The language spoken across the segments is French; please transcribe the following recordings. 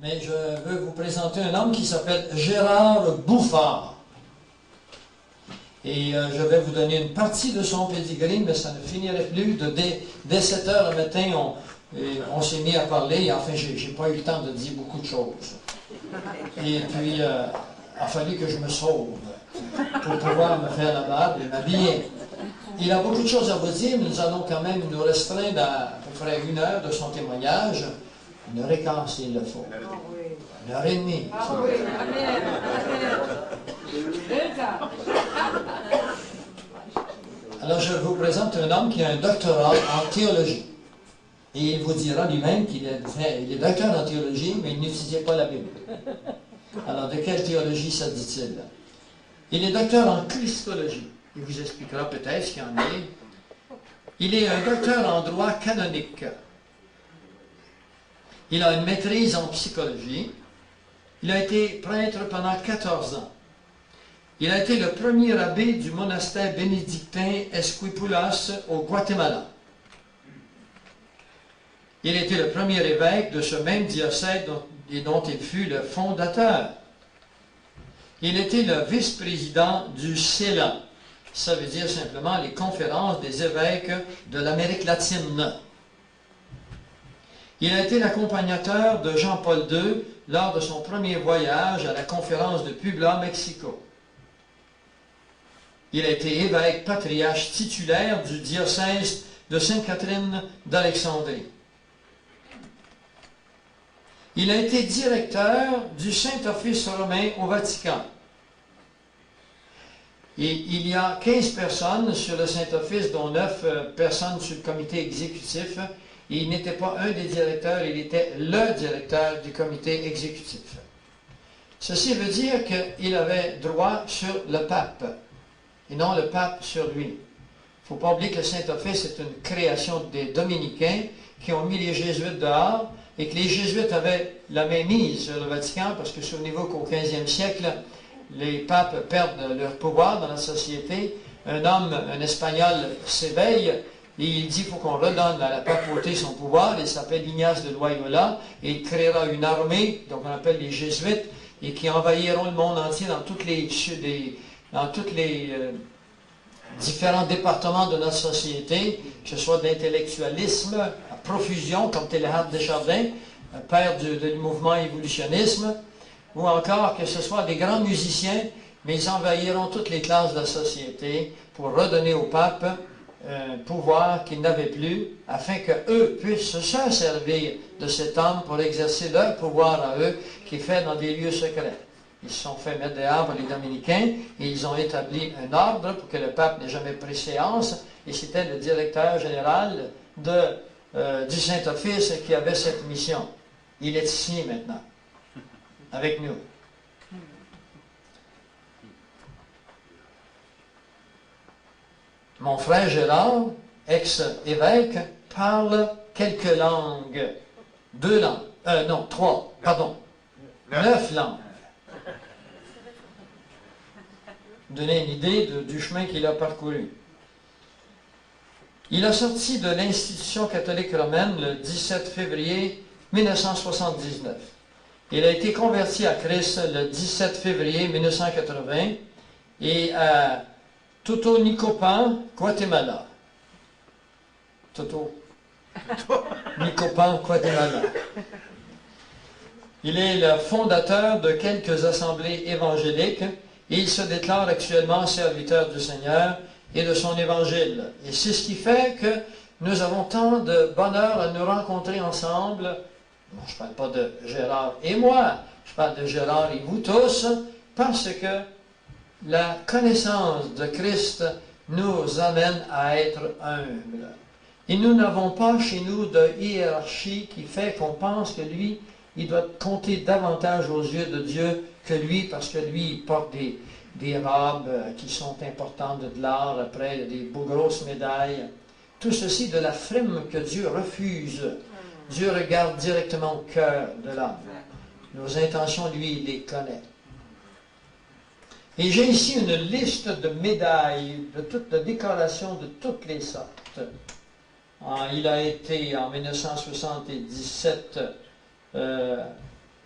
Mais je veux vous présenter un homme qui s'appelle Gérard Bouffard. Et je vais vous donner une partie de son pedigree, mais ça ne finirait plus. Dès 7 heures le matin, on s'est mis à parler. Et enfin, je n'ai pas eu le temps de dire beaucoup de choses. Et puis, il a fallu que je me sauve pour pouvoir me faire la barbe et m'habiller. Il a beaucoup de choses à vous dire, mais nous allons quand même nous restreindre à peu près 1 heure de son témoignage. 1h15 s'il le faut. 1h30. Alors je vous présente un homme qui a un doctorat en théologie. Et il vous dira lui-même qu'il est docteur en théologie, mais il n'étudiait pas la Bible. Alors de quelle théologie ça dit-il? Il est docteur en christologie. Il vous expliquera peut-être ce qu'il en est. Il est un docteur en droit canonique. Il a une maîtrise en psychologie. Il a été prêtre pendant 14 ans. Il a été le premier abbé du monastère bénédictin Esquipulas au Guatemala. Il a été le premier évêque de ce même diocèse dont il fut le fondateur. Il était le vice-président du CELA. Ça veut dire simplement les conférences des évêques de l'Amérique latine. Il a été l'accompagnateur de Jean-Paul II lors de son premier voyage à la conférence de Puebla, Mexico. Il a été évêque patriarche titulaire du diocèse de Sainte-Catherine d'Alexandrie. Il a été directeur du Saint-Office romain au Vatican. Et il y a 15 personnes sur le Saint-Office, dont 9 personnes sur le comité exécutif. Et il n'était pas un des directeurs, il était le directeur du comité exécutif. Ceci veut dire qu'il avait droit sur le pape, et non le pape sur lui. Il ne faut pas oublier que le Saint-Office est une création des dominicains qui ont mis les jésuites dehors, et que les jésuites avaient la mainmise sur le Vatican, parce que souvenez-vous qu'au 15e siècle, les papes perdent leur pouvoir dans la société. Un Espagnol s'éveille, et il dit qu'il faut qu'on redonne à la papauté son pouvoir. Il s'appelle Ignace de Loyola, et il créera une armée, donc on appelle les jésuites, et qui envahiront le monde entier dans tous les différents départements de notre société, que ce soit d'intellectualisme, à profusion, comme Téléhard Deschardins, père du mouvement évolutionnisme, ou encore que ce soit des grands musiciens, mais ils envahiront toutes les classes de la société pour redonner au pape un pouvoir qu'ils n'avaient plus, afin qu'eux puissent se servir de cet homme pour exercer leur pouvoir à eux, qui est fait dans des lieux secrets. Ils se sont fait mettre dehors par les dominicains, et ils ont établi un ordre pour que le pape n'ait jamais pris séance, et c'était le directeur général du Saint-Office qui avait cette mission. Il est ici maintenant, avec nous. Mon frère Gérard, ex-évêque, parle quelques langues. 2 langues. Non, 3, pardon. 9 langues. Donner une idée du chemin qu'il a parcouru. Il a sorti de l'institution catholique romaine le 17 février 1979. Il a été converti à Christ le 17 février 1980 et à Totonicopan, Guatemala. Nicopan, Guatemala. Il est le fondateur de quelques assemblées évangéliques et il se déclare actuellement serviteur du Seigneur et de son évangile. Et c'est ce qui fait que nous avons tant de bonheur à nous rencontrer ensemble. Bon, je ne parle pas de Gérard et moi, je parle de Gérard et vous tous, parce que la connaissance de Christ nous amène à être humbles. Et nous n'avons pas chez nous de hiérarchie qui fait qu'on pense que lui, il doit compter davantage aux yeux de Dieu que lui, parce que lui, il porte des robes qui sont importantes, de l'or, après des grosses médailles. Tout ceci de la frime que Dieu refuse. Dieu regarde directement au cœur de l'homme. Nos intentions, lui, il les connaît. Et j'ai ici une liste de médailles, de décorations de toutes les sortes. Il a été en 1977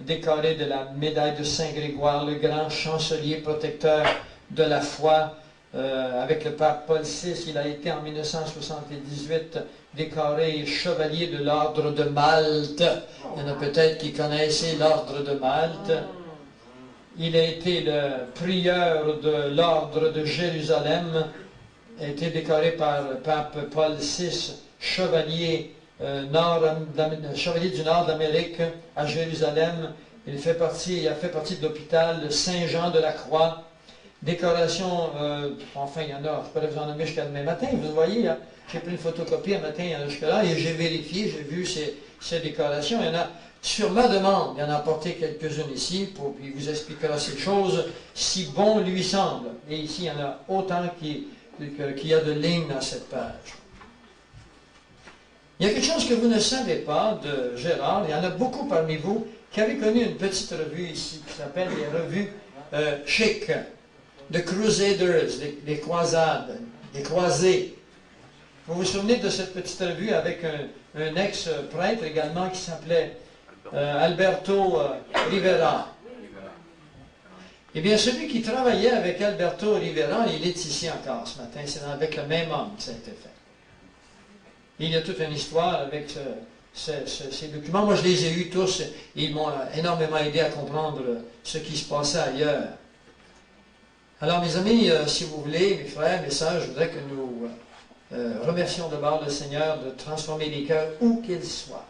décoré de la médaille de Saint-Grégoire, le grand chancelier protecteur de la foi. Avec le pape Paul VI, il a été en 1978 décoré chevalier de l'ordre de Malte. Il y en a peut-être qui connaissent l'ordre de Malte. Il a été le prieur de l'ordre de Jérusalem, a été décoré par le pape Paul VI, chevalier, chevalier du Nord d'Amérique à Jérusalem. Il a fait partie de l'hôpital Saint-Jean de la Croix. Décoration, enfin il y en a, je pourrais vous en nommer jusqu'à demain matin. Vous voyez, j'ai pris une photocopie un matin, il y en a jusque-là, et j'ai vérifié, j'ai vu ces décorations. Il y en a, sur ma demande, il y en a apporté quelques-unes ici, puis il vous expliquera ces choses si bon lui semble. Et ici, il y en a autant qu'il y a de lignes dans cette page. Il y a quelque chose que vous ne savez pas de Gérard. Il y en a beaucoup parmi vous qui avaient connu une petite revue ici qui s'appelle les revues chic, The Crusaders, les croisades, les croisés. Vous vous souvenez de cette petite revue avec un ex-prêtre également qui s'appelait Alberto Rivera. Eh bien, celui qui travaillait avec Alberto Rivera, il est ici encore ce matin. C'est avec le même homme que ça a été fait. Il y a toute une histoire avec ces documents. Moi, je les ai eus tous. Ils m'ont énormément aidé à comprendre ce qui se passait ailleurs. Alors, mes amis, si vous voulez, mes frères, mes sœurs, je voudrais que nous remercions d'abord le Seigneur de transformer les cœurs où qu'ils soient.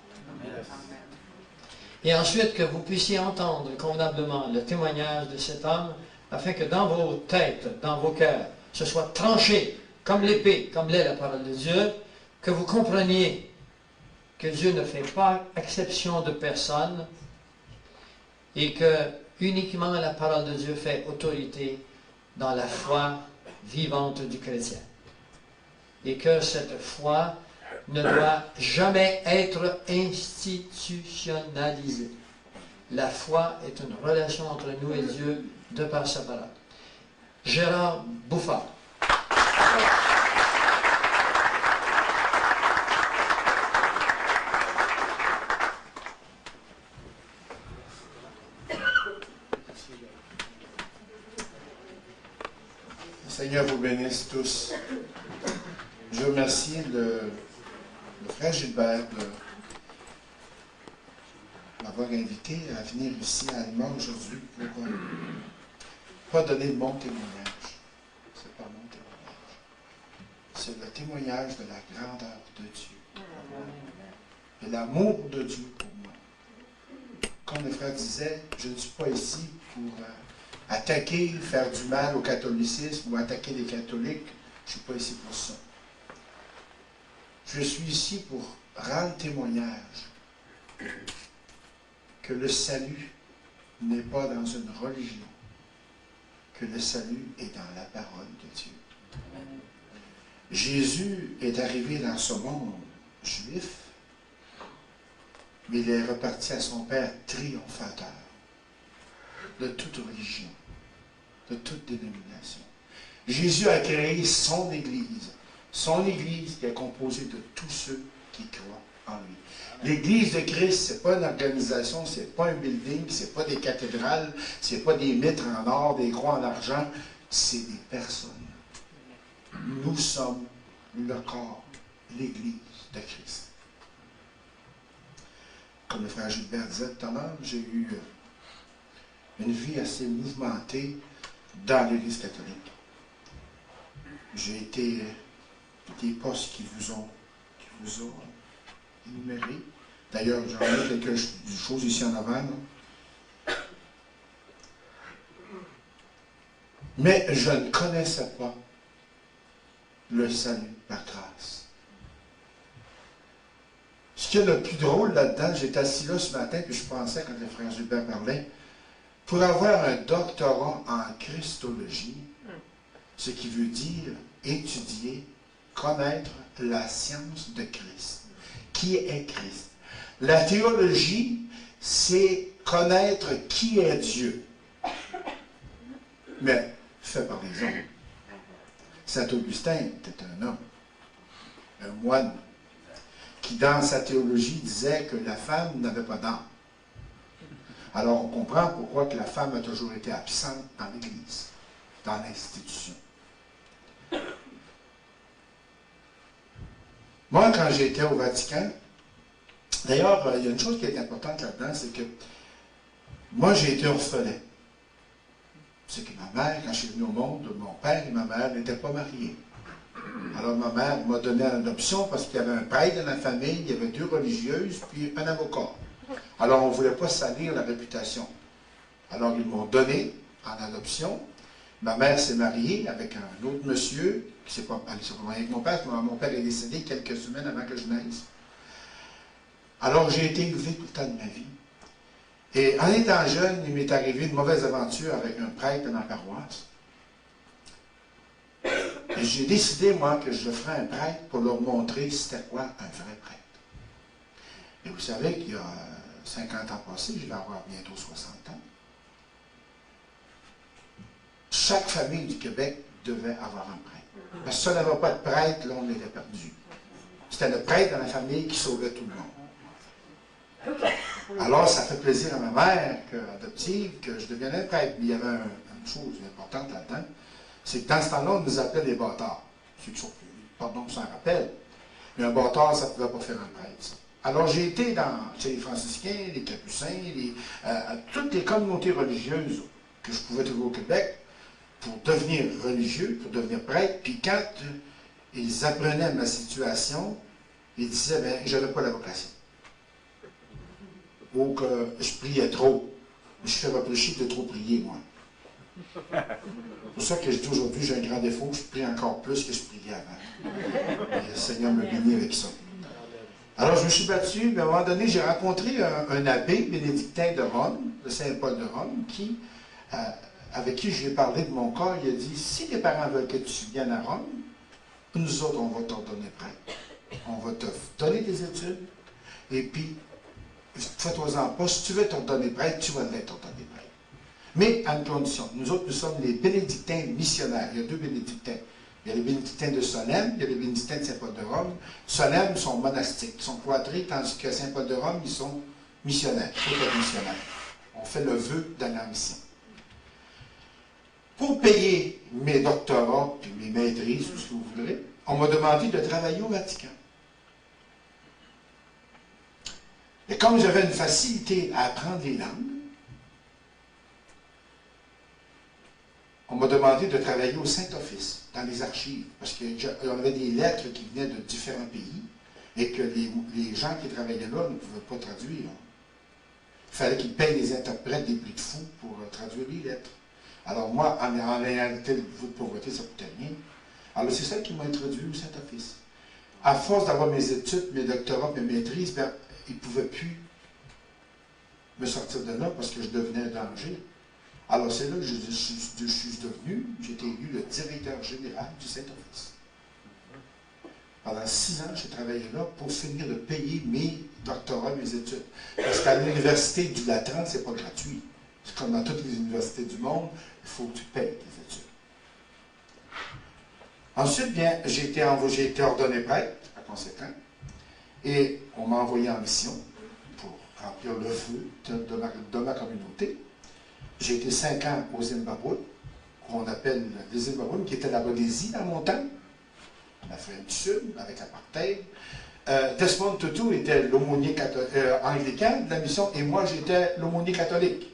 Et ensuite, que vous puissiez entendre convenablement le témoignage de cet homme, afin que dans vos têtes, dans vos cœurs, ce soit tranché comme l'épée, comme l'est la parole de Dieu, que vous compreniez que Dieu ne fait pas exception de personne et que uniquement la parole de Dieu fait autorité dans la foi vivante du chrétien. Et que cette foi ne doit jamais être institutionnalisée. La foi est une relation entre nous et Dieu de par sa parole. Gérard Bouffard. Seigneur vous bénisse tous. Je remercie le frère Gilbert de m'avoir invité à venir ici à Allemand aujourd'hui pour pas donner mon témoignage. C'est pas mon témoignage. C'est le témoignage de la grandeur de Dieu. Et l'amour de Dieu pour moi. Comme le frère disait, je ne suis pas ici pour attaquer, faire du mal au catholicisme ou attaquer les catholiques. Je ne suis pas ici pour ça. Je suis ici pour rendre témoignage que le salut n'est pas dans une religion, que le salut est dans la parole de Dieu. Jésus est arrivé dans ce monde juif, mais il est reparti à son Père triomphateur de toute religion, de toute dénomination. Jésus a créé son Église qui est composée de tous ceux qui croient en lui. L'Église de Christ, ce n'est pas une organisation, ce n'est pas un building, ce n'est pas des cathédrales, ce n'est pas des mitres en or, des croix en argent, c'est des personnes. Nous sommes le corps, l'Église de Christ. Comme le frère Gilbert disait tout à l'heure, j'ai eu une vie assez mouvementée dans l'Église catholique. J'ai été des postes qui vous ont énumérés. D'ailleurs, j'en ai quelque chose ici en avant. Non? Mais je ne connaissais pas le salut par grâce. Ce qui est le plus drôle là-dedans, j'étais assis là ce matin, puis je pensais, quand le frère Gilbert parlait, pour avoir un doctorat en christologie, ce qui veut dire étudier, connaître la science de Christ. Qui est Christ? La théologie, c'est connaître qui est Dieu. Mais, fait par les hommes. Saint Augustin était un homme, un moine, qui dans sa théologie disait que la femme n'avait pas d'âme. Alors on comprend pourquoi que la femme a toujours été absente dans l'Église, dans l'institution. Moi, quand j'étais au Vatican, d'ailleurs, il y a une chose qui est importante là-dedans, c'est que moi, j'ai été orphelin. C'est que ma mère, quand je suis venu au monde, mon père et ma mère n'étaient pas mariés. Alors ma mère m'a donné en adoption parce qu'il y avait un prêtre dans la famille, il y avait 2 religieuses, puis un avocat. Alors on ne voulait pas salir la réputation. Alors ils m'ont donné en adoption. Ma mère s'est mariée avec un autre monsieur, qui s'est pas marié avec mon père. Mon père est décédé quelques semaines avant que je naisse. Alors j'ai été élevé tout le temps de ma vie. Et en étant jeune, il m'est arrivé une mauvaise aventure avec un prêtre dans la paroisse. Et j'ai décidé, moi, que je ferais un prêtre pour leur montrer c'était quoi un vrai prêtre. Et vous savez qu'il y a 50 ans passés, je vais avoir bientôt 60 ans. Chaque famille du Québec devait avoir un prêtre. Parce que si on n'avait pas de prêtre, là, on était perdu. C'était le prêtre dans la famille qui sauvait tout le monde. Alors, ça fait plaisir à ma mère adoptive que je devienne un prêtre. Mais il y avait une chose importante là-dedans, c'est que dans ce temps-là, on nous appelait des bâtards. C'est sûr, pardon, ça en rappelle. Mais un bâtard, ça ne pouvait pas faire un prêtre. Alors, j'ai été chez les franciscains, les capucins, toutes les communautés religieuses que je pouvais trouver au Québec pour devenir religieux, pour devenir prêtre. Puis quand ils apprenaient ma situation, ils disaient, bien, je n'avais pas la vocation. Ou que je priais trop. Je fais reprocher de trop prier, moi. C'est pour ça que je dis aujourd'hui, j'ai un grand défaut, je prie encore plus que je priais avant. Et le Seigneur me bénit avec ça. Alors je me suis battu, mais à un moment donné, j'ai rencontré un abbé bénédictin de Rome, de Saint-Paul de Rome, avec qui je lui ai parlé de mon cas. Il a dit, si les parents veulent que tu viennes à Rome, nous autres, on va t'ordonner prêtre. On va te donner des études, et puis, fais-toi-en pas, si tu veux t'ordonner prêtre, tu vas l'être ordonné prêtre. Mais à une condition. Nous autres, nous sommes les bénédictins missionnaires. Il y a 2 bénédictins. Il y a les bénédictins de Solesmes, il y a les bénédictins de Saint-Paul de Rome. Solesmes sont monastiques, ils sont cloîtrés, tandis que Saint-Paul de Rome, ils sont missionnaires. Il faut être missionnaire. On fait le vœu de la mission. Pour payer mes doctorats, puis mes maîtrises, tout ce que vous voudrez, on m'a demandé de travailler au Vatican. Et comme j'avais une facilité à apprendre les langues, on m'a demandé de travailler au Saint-Office, dans les archives, parce qu'on avait des lettres qui venaient de différents pays, et que les gens qui travaillaient là ne pouvaient pas traduire. Il fallait qu'ils payent des interprètes des prix de fou pour traduire les lettres. Alors moi, en réalité, le niveau de pauvreté, ça ne coûtait rien. Alors c'est ça qui m'a introduit au Saint-Office. À force d'avoir mes études, mes doctorats, mes maîtrises, ben, ils ne pouvaient plus me sortir de là parce que je devenais un danger. Alors c'est là que je suis devenu, j'ai été élu le directeur général du Saint-Office. Pendant 6 ans, j'ai travaillé là pour finir de payer mes doctorats, mes études. Parce qu'à l'université du Latran, c'est pas gratuit. C'est comme dans toutes les universités du monde, il faut que tu payes tes études. Ensuite, bien, j'ai été ordonné prêtre, par conséquent, et on m'a envoyé en mission pour remplir le vœu de ma communauté. J'ai été 5 ans au Zimbabwe, qu'on appelle le Zimbabwe, qui était la Rhodésie, la montagne, en Afrique du Sud, avec l'apartheid. Desmond Tutu était l'aumônier anglican de la mission, et moi, j'étais l'aumônier catholique.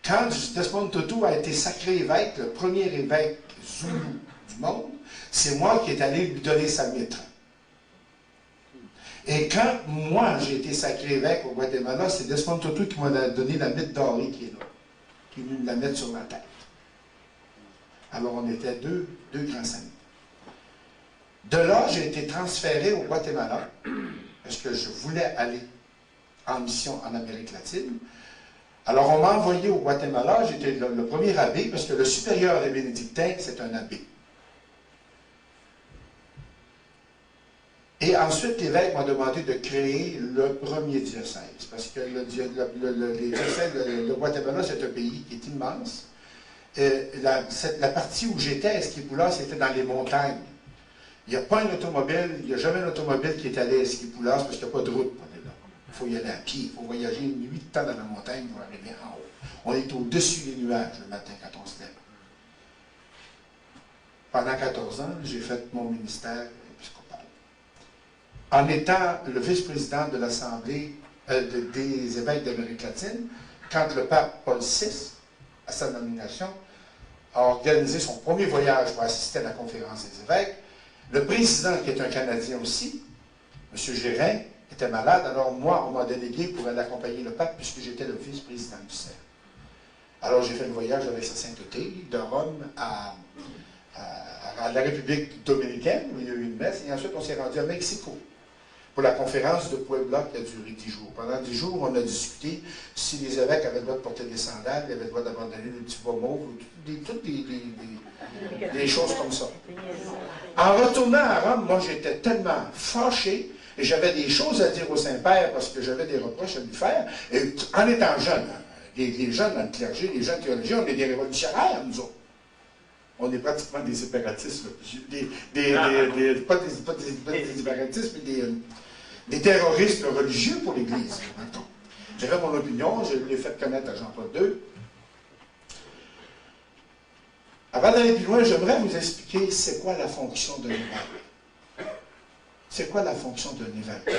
Quand Desmond Tutu a été sacré évêque, le premier évêque zoulou du monde, c'est moi qui est allé lui donner sa mitre. Et quand moi, j'ai été sacré évêque au Guatemala, c'est Desmond Tutu qui m'a donné la mitre dorée qui est là, qui est venu me la mettre sur la tête. Alors, on était deux grands amis. De là, j'ai été transféré au Guatemala, parce que je voulais aller en mission en Amérique latine. Alors, on m'a envoyé au Guatemala, j'étais le premier abbé, parce que le supérieur des bénédictins, c'est un abbé. Et ensuite, l'évêque m'a demandé de créer le premier diocèse, parce que le Guatemala, c'est un pays qui est immense. La partie où j'étais, Esquipulas, c'était dans les montagnes. Il n'y a pas un automobile, il n'y a jamais un automobile qui est allé à Esquipulas, parce qu'il n'y a pas de route pour aller là. Il faut y aller à pied, il faut voyager une nuit de temps dans la montagne pour arriver en haut. On est au-dessus des nuages le matin quand on se lève. Pendant 14 ans, j'ai fait mon ministère épiscopal. En étant le vice-président de l'Assemblée des évêques d'Amérique latine, quand le pape Paul VI, à sa nomination, a organisé son premier voyage pour assister à la conférence des évêques, le président, qui est un Canadien aussi, M. Gérin, était malade, alors moi, on m'a délégué pour aller accompagner le pape, puisque j'étais le vice-président du CERF. Alors j'ai fait le voyage avec sa sainteté, de Rome à la République dominicaine, où il y a eu une messe, et ensuite on s'est rendu à Mexico, pour la conférence de Puebla qui a duré 10 jours. Pendant 10 jours, on a discuté si les évêques avaient le droit de porter des sandales, ils avaient le droit d'abandonner des petits bas mauves, toutes des choses comme ça. En retournant à Rome, moi j'étais tellement fâché, et j'avais des choses à dire au Saint-Père parce que j'avais des reproches à lui faire. Et en étant jeune, les jeunes dans le clergé, les jeunes théologiens, on est des révolutionnaires, nous autres. On est pratiquement des séparatistes, pas des séparatistes, mais des terroristes religieux pour l'Église. J'avais mon opinion, je l'ai fait connaître à Jean-Paul II. Avant d'aller plus loin, j'aimerais vous expliquer c'est quoi la fonction de l'évêque. C'est quoi la fonction d'un évêque?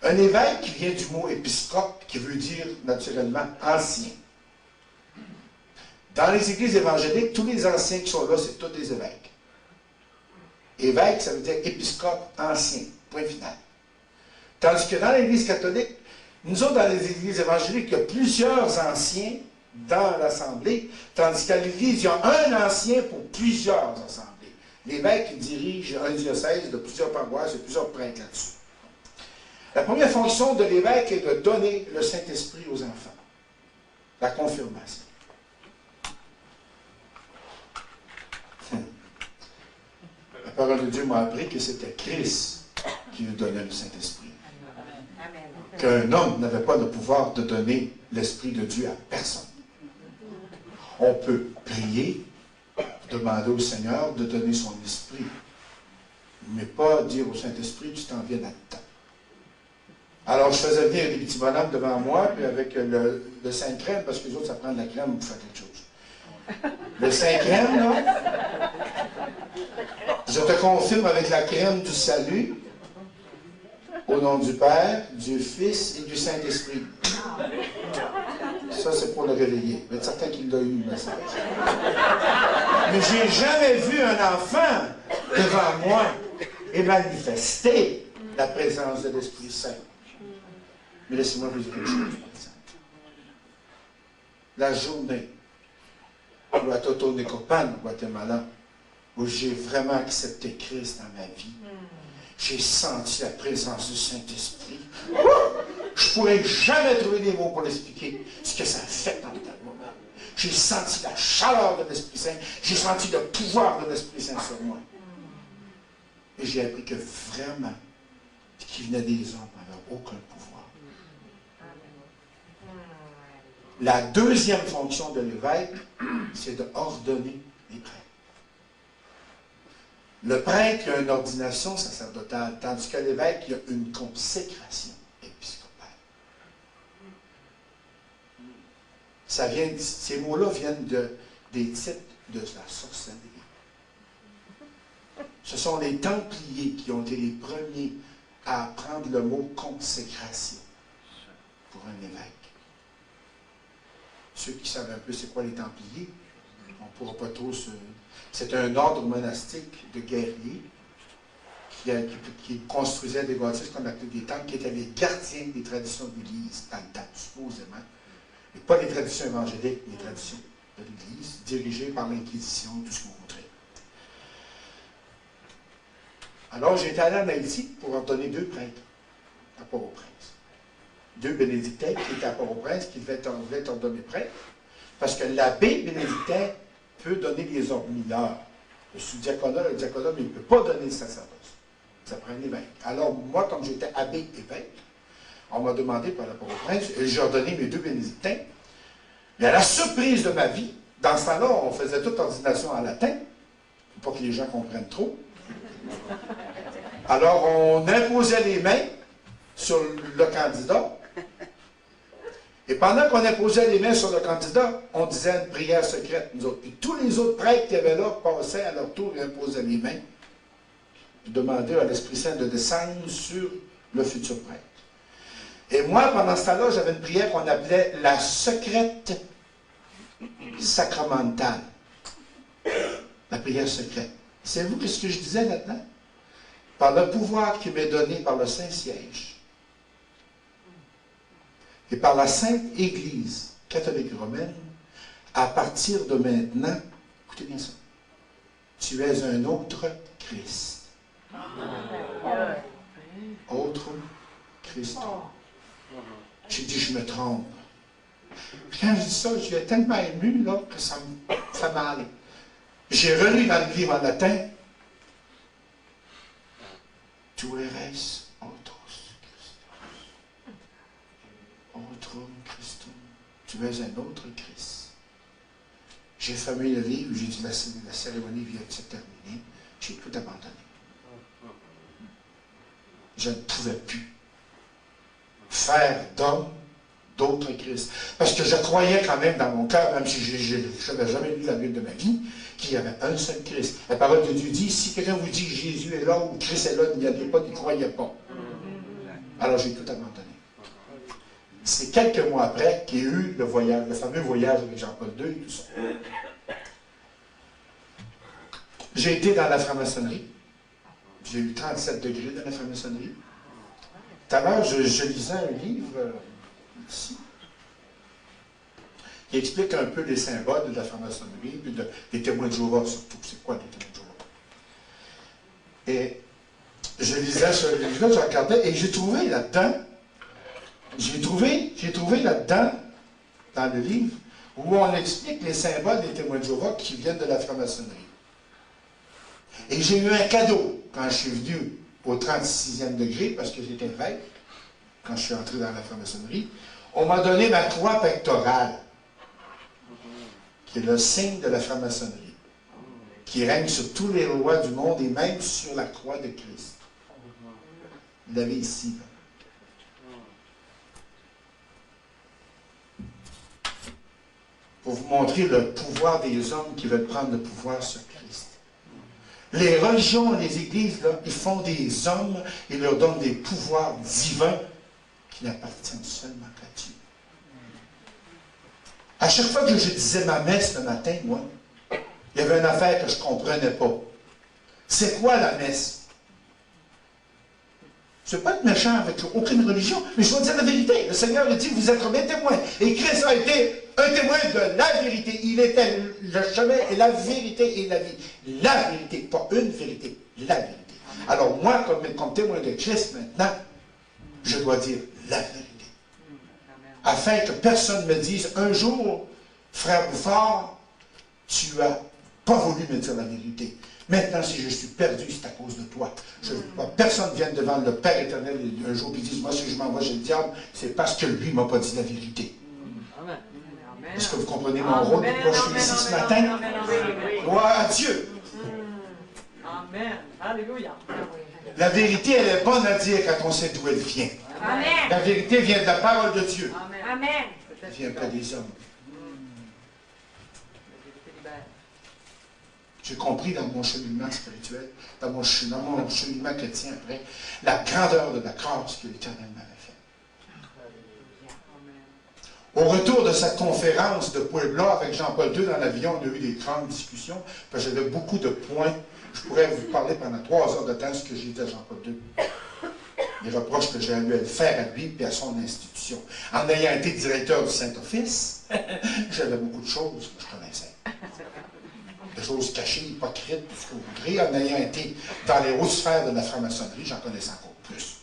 Un évêque qui vient du mot épiscope, qui veut dire naturellement ancien. Dans les églises évangéliques, tous les anciens qui sont là, c'est tous des évêques. Évêque, ça veut dire épiscope ancien, point final. Tandis que dans l'Église catholique, nous autres, dans les églises évangéliques, il y a plusieurs anciens dans l'Assemblée, tandis qu'à l'Église, il y a un ancien pour plusieurs assemblées. L'évêque dirige un diocèse de plusieurs paroisses et plusieurs prêtres là-dessus. La première fonction de l'évêque est de donner le Saint-Esprit aux enfants. La confirmation. La parole de Dieu m'a appris que c'était Christ qui nous donnait le Saint-Esprit. Qu'un homme n'avait pas le pouvoir de donner l'Esprit de Dieu à personne. On peut prier, demander au Seigneur de donner son esprit, mais pas dire au Saint-Esprit, tu t'en viens là-dedans. Alors, je faisais venir des petits bonhommes devant moi, puis avec le Saint-Crème, parce que les autres, ça prend de la crème pour faire quelque chose. Le Saint-Crème, là, je te confirme avec la crème du salut, au nom du Père, du Fils et du Saint-Esprit. Ça, c'est pour le réveiller. Il y a certains qui l'ont eu, le message. Mais j'ai jamais vu un enfant devant moi et manifester la présence de l'Esprit Saint. Mais laissez-moi vous dire quelque chose, par exemple. La journée où à Totonicapán, au Guatemala, où j'ai vraiment accepté Christ dans ma vie, j'ai senti la présence du Saint-Esprit. Je ne pourrais jamais trouver des mots pour l'expliquer ce que ça a fait dans le moment. J'ai senti la chaleur de l'Esprit Saint. J'ai senti le pouvoir de l'Esprit Saint sur moi. Et j'ai appris que vraiment, ce qui venait des hommes n'avait aucun pouvoir. La deuxième fonction de l'évêque, c'est de ordonner les prêtres. Le prêtre a une ordination sacerdotale, tandis que l'évêque a une consécration épiscopale. Ces mots-là viennent des titres de la sorcellerie. Ce sont les Templiers qui ont été les premiers à apprendre le mot consécration pour un évêque. Ceux qui savent un peu c'est quoi les Templiers, on ne pourra pas trop se... C'est un ordre monastique de guerriers qui construisait des bâtisses qu'on appelait des temples, qui étaient les gardiens des traditions de l'Église dans le temps, supposément. Et pas les traditions évangéliques, les traditions de l'Église, dirigées par l'Inquisition, tout ce qu'on voudrait. Alors, j'ai été allé en Haïti pour ordonner 2 prêtres à Port-au-Prince. 2 bénédictins qui étaient à Port-au-Prince, qui devaient être ordonnés prêtres, parce que l'abbé bénédictin peut donner les ordres mineurs. Le diaconat ne peut pas donner le sacerdoce. Ça prend un évêque. Alors, moi, comme j'étais abbé évêque, on m'a demandé par rapport au prince, et j'ai ordonné mes 2 bénédictins. Mais à la surprise de ma vie, dans ce temps-là, on faisait toute ordination en latin, pour pas que les gens comprennent trop. Alors, on imposait les mains sur le candidat. Et pendant qu'on imposait les mains sur le candidat, on disait une prière secrète, nous autres. Puis tous les autres prêtres qui avaient là passaient à leur tour et imposaient les mains. Puis demandaient à l'Esprit Saint de descendre sur le futur prêtre. Et moi, pendant ce temps-là, j'avais une prière qu'on appelait la secrète sacramentale. La prière secrète. Savez-vous ce que je disais là-dedans? Par le pouvoir qui m'est donné par le Saint-Siège et par la Sainte Église catholique romaine, à partir de maintenant, écoutez bien ça, tu es un autre Christ. Autre Christ. J'ai dit, je me trompe. Quand je dis ça, je suis tellement ému là, que ça me fait mal. J'ai relu dans le livre en latin, tu eres autos Christus. Autre Christum. Tu es un autre Christ. J'ai fermé le livre, j'ai dit, la cérémonie vient de se terminer. J'ai tout abandonné. Je ne pouvais plus faire d'homme d'autres Christ. Parce que je croyais quand même dans mon cœur, même si je n'avais jamais lu la Bible de ma vie, qu'il y avait un seul Christ. La parole de Dieu dit, si quelqu'un vous dit Jésus est là ou Christ est là, n'y allez pas, n'y croyez pas. Alors j'ai tout abandonné. C'est quelques mois après qu'il y a eu le voyage, le fameux voyage avec Jean-Paul II et tout ça. J'ai été dans la franc-maçonnerie. J'ai eu 37 degrés dans la franc-maçonnerie. Tout à l'heure, je lisais un livre ici qui explique un peu les symboles de la franc-maçonnerie, puis des témoins de Jéhovah surtout. C'est quoi les témoins de Jéhovah? Et je lisais ce livre-là, je regardais, et j'ai trouvé là-dedans, dans le livre, où on explique les symboles des témoins de Jéhovah qui viennent de la franc-maçonnerie. Et j'ai eu un cadeau quand je suis venu au 36e degré, parce que j'étais évêque, quand je suis entré dans la franc-maçonnerie. On m'a donné ma croix pectorale, qui est le signe de la franc-maçonnerie, qui règne sur tous les rois du monde et même sur la croix de Christ. Vous l'avez ici. Là. Pour vous montrer le pouvoir des hommes qui veulent prendre le pouvoir sur Christ. Les religions, les églises, là, ils font des hommes et leur donnent des pouvoirs divins qui n'appartiennent seulement qu'à Dieu. À chaque fois que je disais ma messe le matin, moi, il y avait une affaire que je ne comprenais pas. C'est quoi la messe? Je ne veux pas être méchant avec aucune religion, mais je dois dire la vérité. Le Seigneur a dit, vous êtes mes témoins. Et Christ a été un témoin de la vérité. Il était le chemin et la vérité et la vie. La vérité, pas une vérité, la vérité. Alors moi, comme témoin de Christ maintenant, je dois dire la vérité. Afin que personne ne me dise, un jour, frère Bouffard, tu n'as pas voulu me dire la vérité. Maintenant, si je suis perdu, c'est à cause de toi. Personne ne vienne devant le Père éternel un jour et dise, moi, si je m'envoie chez le diable, c'est parce que lui ne m'a pas dit la vérité. Est-ce que vous comprenez mon rôle? Pourquoi je suis ici ce matin? Gloire à Dieu. Amen. Alléluia. La vérité, elle est bonne à dire quand on sait d'où elle vient. Amen. La vérité vient de la parole de Dieu. Amen. Elle ne vient pas des hommes. J'ai compris dans mon cheminement spirituel, dans mon cheminement chrétien après, la grandeur de la grâce que l'Éternel m'avait faite. Au retour de cette conférence de Puebla avec Jean-Paul II dans l'avion, on a eu des grandes discussions, parce que j'avais beaucoup de points. Je pourrais vous parler pendant 3 heures de temps ce que j'ai dit à Jean-Paul II. Les reproches que j'ai eu à le faire à lui et à son institution. En ayant été directeur du Saint-Office, j'avais beaucoup de choses que je connaissais. Des choses cachées, hypocrites, tout ce que vous voudrez. En ayant été dans les hautes sphères de la franc-maçonnerie, j'en connaissais encore plus.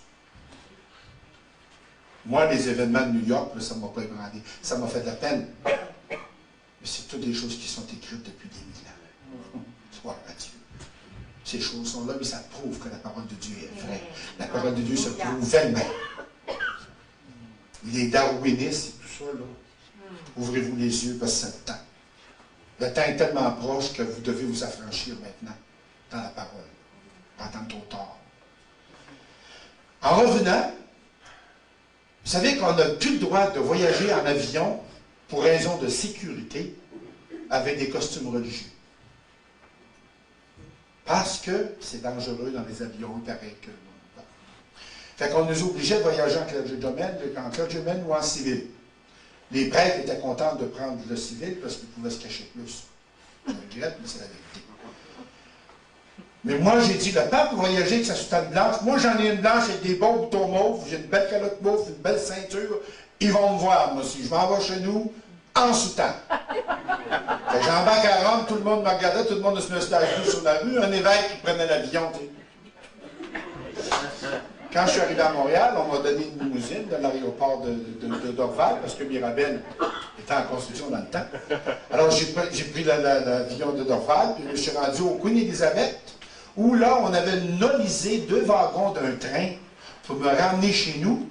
Moi, les événements de New York, là, ça ne m'a pas ébranlé. Ça m'a fait de la peine. Mais c'est toutes des choses qui sont écrites depuis des millénaires. Gloire à Dieu. Ces choses sont là, mais ça prouve que la parole de Dieu est vraie. La parole de Dieu se prouve elle-même. Les darwinistes et tout ça, là, ouvrez-vous les yeux parce que c'est le temps. Le temps est tellement proche que vous devez vous affranchir maintenant dans la parole. Pas tant trop tard. En revenant, Vous savez qu'on n'a plus le droit de voyager en avion pour raison de sécurité avec des costumes religieux. Parce que c'est dangereux dans les avions, il paraît que... Fait qu'on nous obligeait de voyager en clergémen ou en civil. Les prêtres étaient contents de prendre le civil parce qu'ils pouvaient se cacher plus. Je regrette, mais c'est la vérité. Mais moi, j'ai dit, le pape pour voyager avec sa soutane blanche, moi j'en ai une blanche avec des beaux boutons mauves, j'ai une belle calotte mauve, une belle ceinture, ils vont me voir, moi aussi. Je m'en vais chez nous en soutane. J'embarque à Rome, tout le monde me regardait, tout le monde se mettait à genoux sur la rue, un évêque qui prenait l'avion. Quand je suis arrivé à Montréal, on m'a donné une limousine de l'aéroport de Dorval, parce que Mirabel était en construction dans le temps. Alors j'ai pris l'avion de Dorval, puis je suis rendu au Queen Elizabeth, où là, on avait nolisé 2 wagons d'un train pour me ramener chez nous,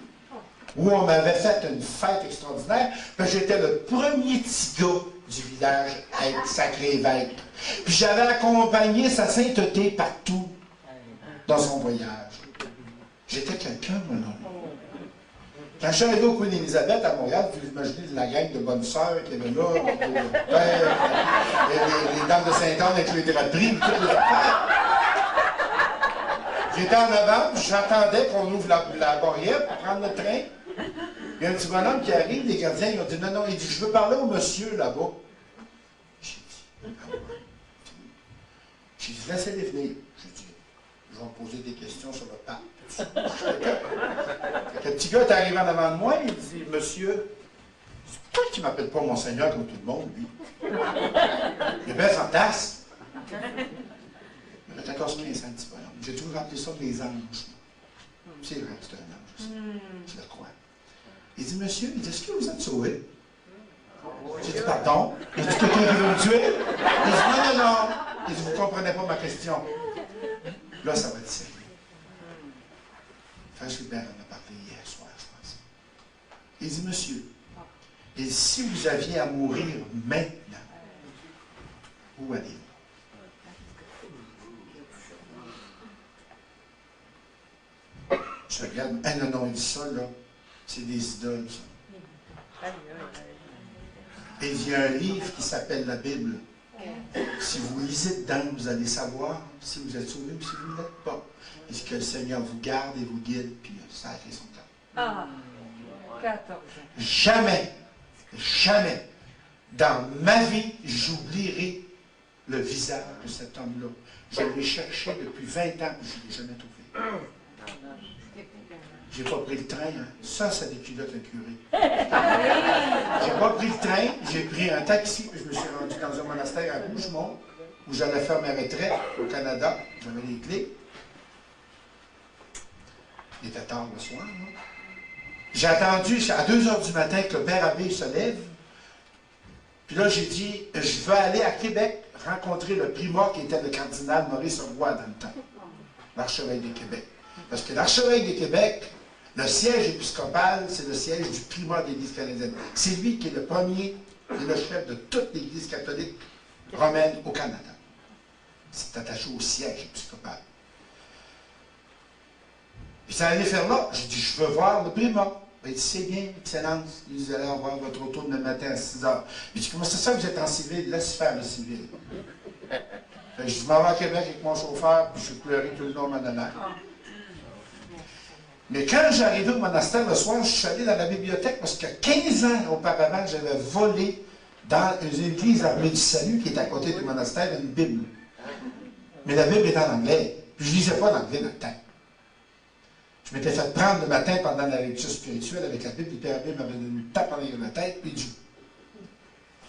où on m'avait fait une fête extraordinaire, puis j'étais le premier petit gars du village à être sacré évêque. Puis j'avais accompagné sa sainteté partout dans son voyage. J'étais quelqu'un, moi, non. Quand je suis arrivé au Queen Elizabeth à Montréal, vous imaginez la gang de bonnes sœurs qui étaient là, les dames de Saint-Anne avec les draperies, toutes les affaires. J'étais en avant, j'attendais qu'on ouvre la barrière pour prendre le train. Il y a un petit bonhomme qui arrive, les gardiens, ils ont dit non, il dit, je veux parler au monsieur là-bas. J'ai dit, ah ouais. J'ai dit, laissez-les venir. J'ai dit, je vais me poser des questions sur le pape. Le petit gars est arrivé en avant de moi, il dit, monsieur, c'est pourquoi tu ne m'appelles pas Monseigneur comme tout le monde, lui? Il est bien fantasme. Il a 14-15 ans, petit bonhomme. J'ai toujours appelé ça des anges. C'est vrai que c'est un ange aussi. Je le crois. Il dit, monsieur, il dit, est-ce que vous êtes sauvé? J'ai dit, pardon? Il dit, quelqu'un qui veut me tuer? Il dit, non. Il dit, vous ne comprenez pas ma question. Là, ça va être sérieux. Frère Gilbert en a parlé hier soir, je pense. Il dit, monsieur, et si vous aviez à mourir maintenant, où allez-vous? Je regarde, non, il dit ça, là, c'est des idoles, ça. Et il y a un livre qui s'appelle la Bible. Si vous lisez dedans, vous allez savoir si vous êtes sauvé ou si vous ne l'êtes pas. Est-ce que le Seigneur vous garde et vous guide, puis ça a fait son temps. Ah, 14. Jamais, jamais, dans ma vie, j'oublierai le visage de cet homme-là. Je l'ai cherché depuis 20 ans, je ne l'ai jamais trouvé. J'ai pas pris le train, hein. Ça, c'est des culottes incurées. J'ai pas pris le train, j'ai pris un taxi, puis je me suis rendu dans un monastère à Rougemont, où j'allais faire ma retraite au Canada. J'avais les clés. Il était tard le soir, hein. J'ai attendu à 2 h du matin que le père abbé se lève. Puis là, j'ai dit, je veux aller à Québec rencontrer le primat qui était le cardinal Maurice Roy dans le temps, l'archevêque de Québec. Parce que l'archevêque de Québec, le siège épiscopal, c'est le siège du primat de l'Église canadienne. C'est lui qui est le premier et le chef de toute l'Église catholique romaine au Canada. C'est attaché au siège épiscopal. Puis ça allait faire là. J'ai dit, je veux voir le primat. Il dit, c'est bien, Excellence. Vous allez avoir votre auto demain matin à 6 h. Il dit, comment c'est ça que vous êtes en civil? Laisse faire le civil. Je dis, je m'en vais à Québec avec mon chauffeur, puis je pleurais tout le long de ma nana. Mais quand j'arrivais au monastère le soir, je suis allé dans la bibliothèque parce que 15 ans auparavant, j'avais volé dans une église armée du salut qui est à côté du monastère une Bible. Mais la Bible est en anglais. Puis je ne lisais pas l'anglais dans le temps. Je m'étais fait prendre le matin pendant la lecture spirituelle avec la Bible, et Père Abbé m'avait donné une tape en arrière de la tête, puis il dit,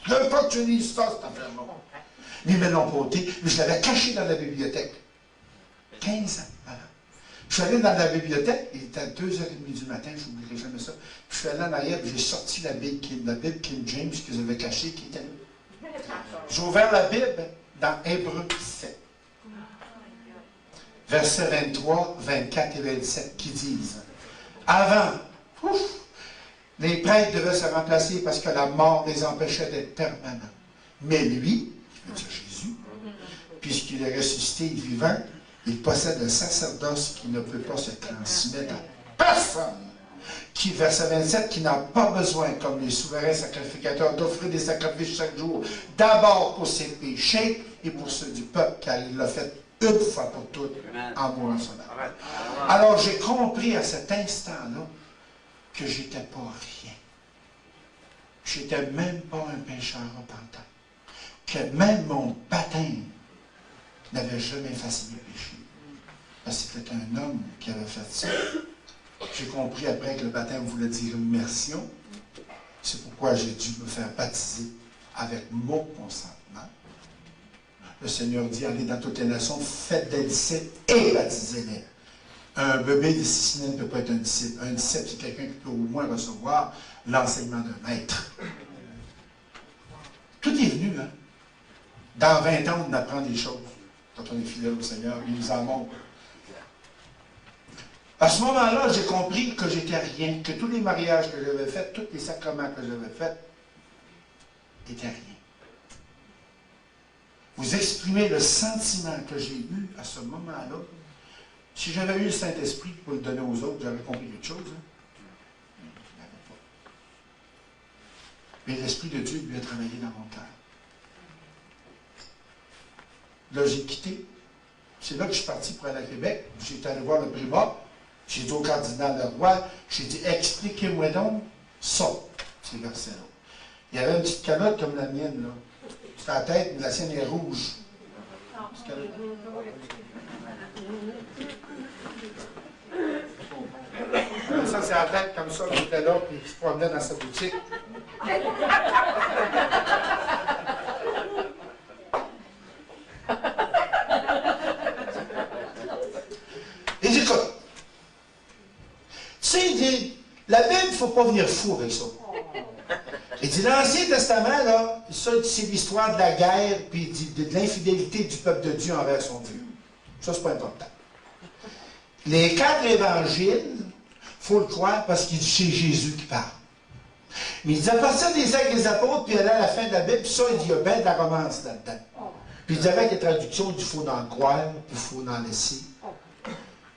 je ne veux pas que tu lises ça, cette affaire-là. Mais ils me l'ont porté, mais je l'avais caché dans la bibliothèque. 15 ans avant. Je suis allé dans la bibliothèque, il était à 2h30 du matin, je n'oublierai jamais ça. Puis je suis allé en arrière, puis j'ai sorti la Bible King James que j'avais cachée, qui était là. J'ai ouvert la Bible dans Hébreux 7. Versets 23, 24 et 27, qui disent, avant, les prêtres devaient se remplacer parce que la mort les empêchait d'être permanents. Mais lui, je veux dire Jésus, puisqu'il est ressuscité et vivant, il possède un sacerdoce qui ne peut pas se transmettre à personne, qui, verset 27, qui n'a pas besoin, comme les souverains sacrificateurs, d'offrir des sacrifices chaque jour, d'abord pour ses péchés et pour ceux du peuple, car il l'a fait une fois pour toutes en mourant son âme. Alors j'ai compris à cet instant-là que j'étais pas rien. J'étais même pas un pécheur repentant. Que même mon baptême n'avait jamais effacé mes péchés. Parce que c'était un homme qui avait fait ça. J'ai compris après que le baptême voulait dire immersion. C'est pourquoi j'ai dû me faire baptiser avec mon consentement. Le Seigneur dit, allez dans toutes les nations, faites des disciples et baptisez-les. Un bébé de 6 semaines ne peut pas être un disciple. Un disciple, c'est quelqu'un qui peut au moins recevoir l'enseignement d'un maître. Tout est venu, hein? Dans 20 ans, on apprend des choses. Quand on est fidèle au Seigneur, il nous en montre. À ce moment-là, j'ai compris que j'étais rien, que tous les mariages que j'avais faits, tous les sacrements que j'avais faits, n'étaient rien. Vous exprimez le sentiment que j'ai eu à ce moment-là. Si j'avais eu le Saint-Esprit pour le donner aux autres, j'aurais compris quelque chose. Hein? Mais je n'avais pas. Mais l'Esprit de Dieu lui a travaillé dans mon cœur. Là, j'ai quitté. C'est là que je suis parti pour aller à Québec. J'étais allé voir le primat. J'ai dit au cardinal Leroy, j'ai dit, expliquez-moi donc ça, ces versets-là. Il y avait une petite calotte comme la mienne, là. C'est la tête, mais la sienne est rouge. Ça, c'est la tête comme ça, qui était là, puis il se promenait dans sa boutique. Il dit, écoute, tu sais, il dit, la Bible, il ne faut pas venir fou avec ça. Il dit, l'Ancien Testament, là, ça, c'est l'histoire de la guerre, puis de l'infidélité du peuple de Dieu envers son Dieu. Ça, c'est pas important. Les 4 évangiles, il faut le croire parce que c'est Jésus qui parle. Mais il dit, à partir des actes des apôtres, puis à la fin de la Bible, puis ça, il dit, il y a bien de la romance là-dedans. Puis il dit, avec les traductions, il faut en croire, puis il faut en laisser.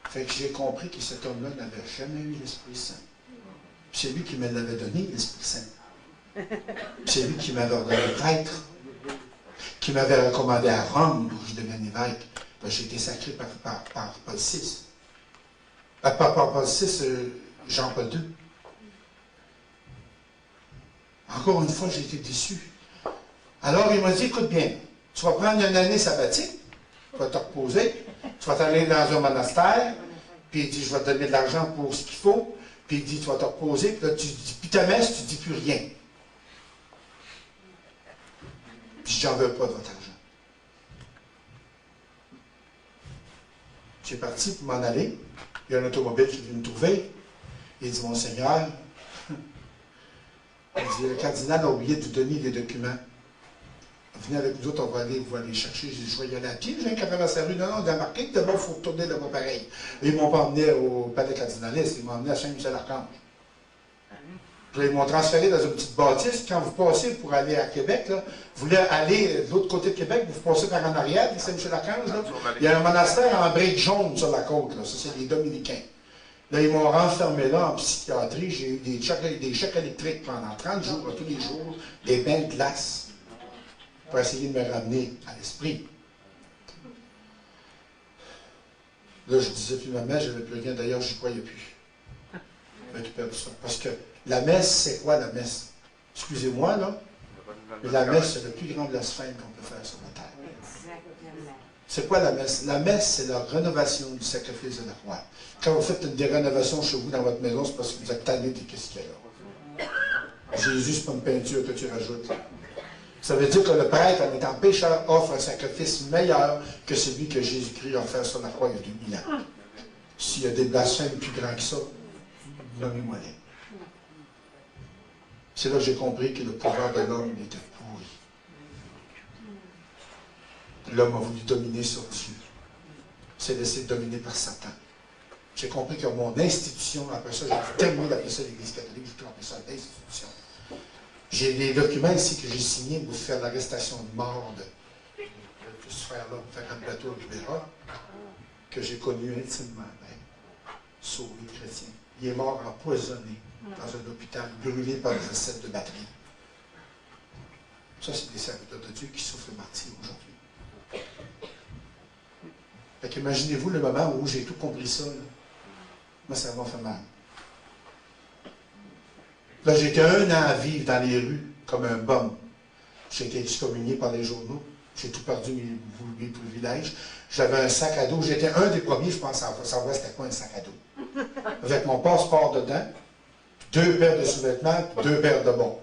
Fait que j'ai compris que cet homme-là n'avait jamais eu l'Esprit Saint. C'est lui qui me l'avait donné, l'Esprit Saint. C'est lui qui m'avait ordonné prêtre, qui m'avait recommandé à Rome pour que je devienne évêque. J'ai été sacré par Paul VI. Par Paul VI, Jean-Paul II. Encore une fois, j'ai été déçu. Alors, il m'a dit, écoute bien, tu vas prendre une année sabbatique, tu vas te reposer, tu vas t'aller dans un monastère, puis il dit, je vais te donner de l'argent pour ce qu'il faut, puis il dit, tu vas te reposer, puis là, tu dis, puis ta messe, tu ne dis plus rien. Puis j'en veux pas de votre argent. J'ai parti pour m'en aller. Il y a un automobile qui vient me trouver. Il dit, mon Seigneur, il dit, le cardinal a oublié de vous donner les documents. Venez avec nous autres, on va aller vous aller chercher. J'ai dit, je vais y aller à pied. Je viens qu'à travers la rue. Non, non, il a marqué que d'abord, il faut retourner là-bas pareil. Et ils ne m'ont pas emmené au palais cardinaliste, ils m'ont emmené à Saint-Michel-Archange. Puis ils m'ont transféré dans une petite bâtisse. Quand vous passez pour aller à Québec, là, vous voulez aller de l'autre côté de Québec, vous passez par en arrière, Saint-Michel-Archange, là. Il y a un monastère en briques jaunes sur la côte, là. Ça, c'est les Dominicains. Là, ils m'ont renfermé là en psychiatrie. J'ai eu des chocs électriques pendant 30 jours, tous les jours, des bains de glace pour essayer de me ramener à l'esprit. Là, je disais plus ma messe, je n'avais plus rien. D'ailleurs, je n'y croyais plus. J'avais tout perdu ça. Parce que la messe, c'est quoi la messe? Excusez-moi, là. Mais la messe, c'est le plus grand blasphème qu'on peut faire sur la terre. C'est quoi la messe? La messe, c'est la rénovation du sacrifice de la croix. Quand vous faites des rénovations chez vous dans votre maison, c'est parce que vous êtes tanné de qu'est-ce qu'il y a là. Jésus, c'est pas une peinture que tu rajoutes. Ça veut dire que le prêtre, en étant pécheur, offre un sacrifice meilleur que celui que Jésus-Christ a offert sur la croix il y a 2000 ans. S'il y a des blasphèmes plus grands que ça, nommez-moi les. C'est là que j'ai compris que le pouvoir de l'homme était pourri. L'homme a voulu dominer sur Dieu. S'est laissé dominer par Satan. J'ai compris que mon institution, après ça, j'ai terminé d'appeler ça l'Église catholique, j'ai appelé ça l'institution. J'ai des documents ici que j'ai signés pour faire l'arrestation de mort de ce frère-là, pour faire un plateau de Rivera, que j'ai connu intimement, sauvé chrétien. Il est mort empoisonné dans un hôpital, brûlé par des acides de batterie. Ça, c'est des serviteurs de Dieu qui souffrent le martyre aujourd'hui. Fait qu'imaginez-vous le moment où j'ai tout compris ça. Là. Moi, ça m'a fait mal. Là, j'étais 1 an à vivre dans les rues comme un bum. J'ai été excommunié par les journaux. J'ai tout perdu mes privilèges. J'avais un sac à dos. J'étais un des premiers, je pense, à savoir c'était quoi un sac à dos. Avec mon passeport dedans, 2 paires de sous-vêtements, 2 paires de bons.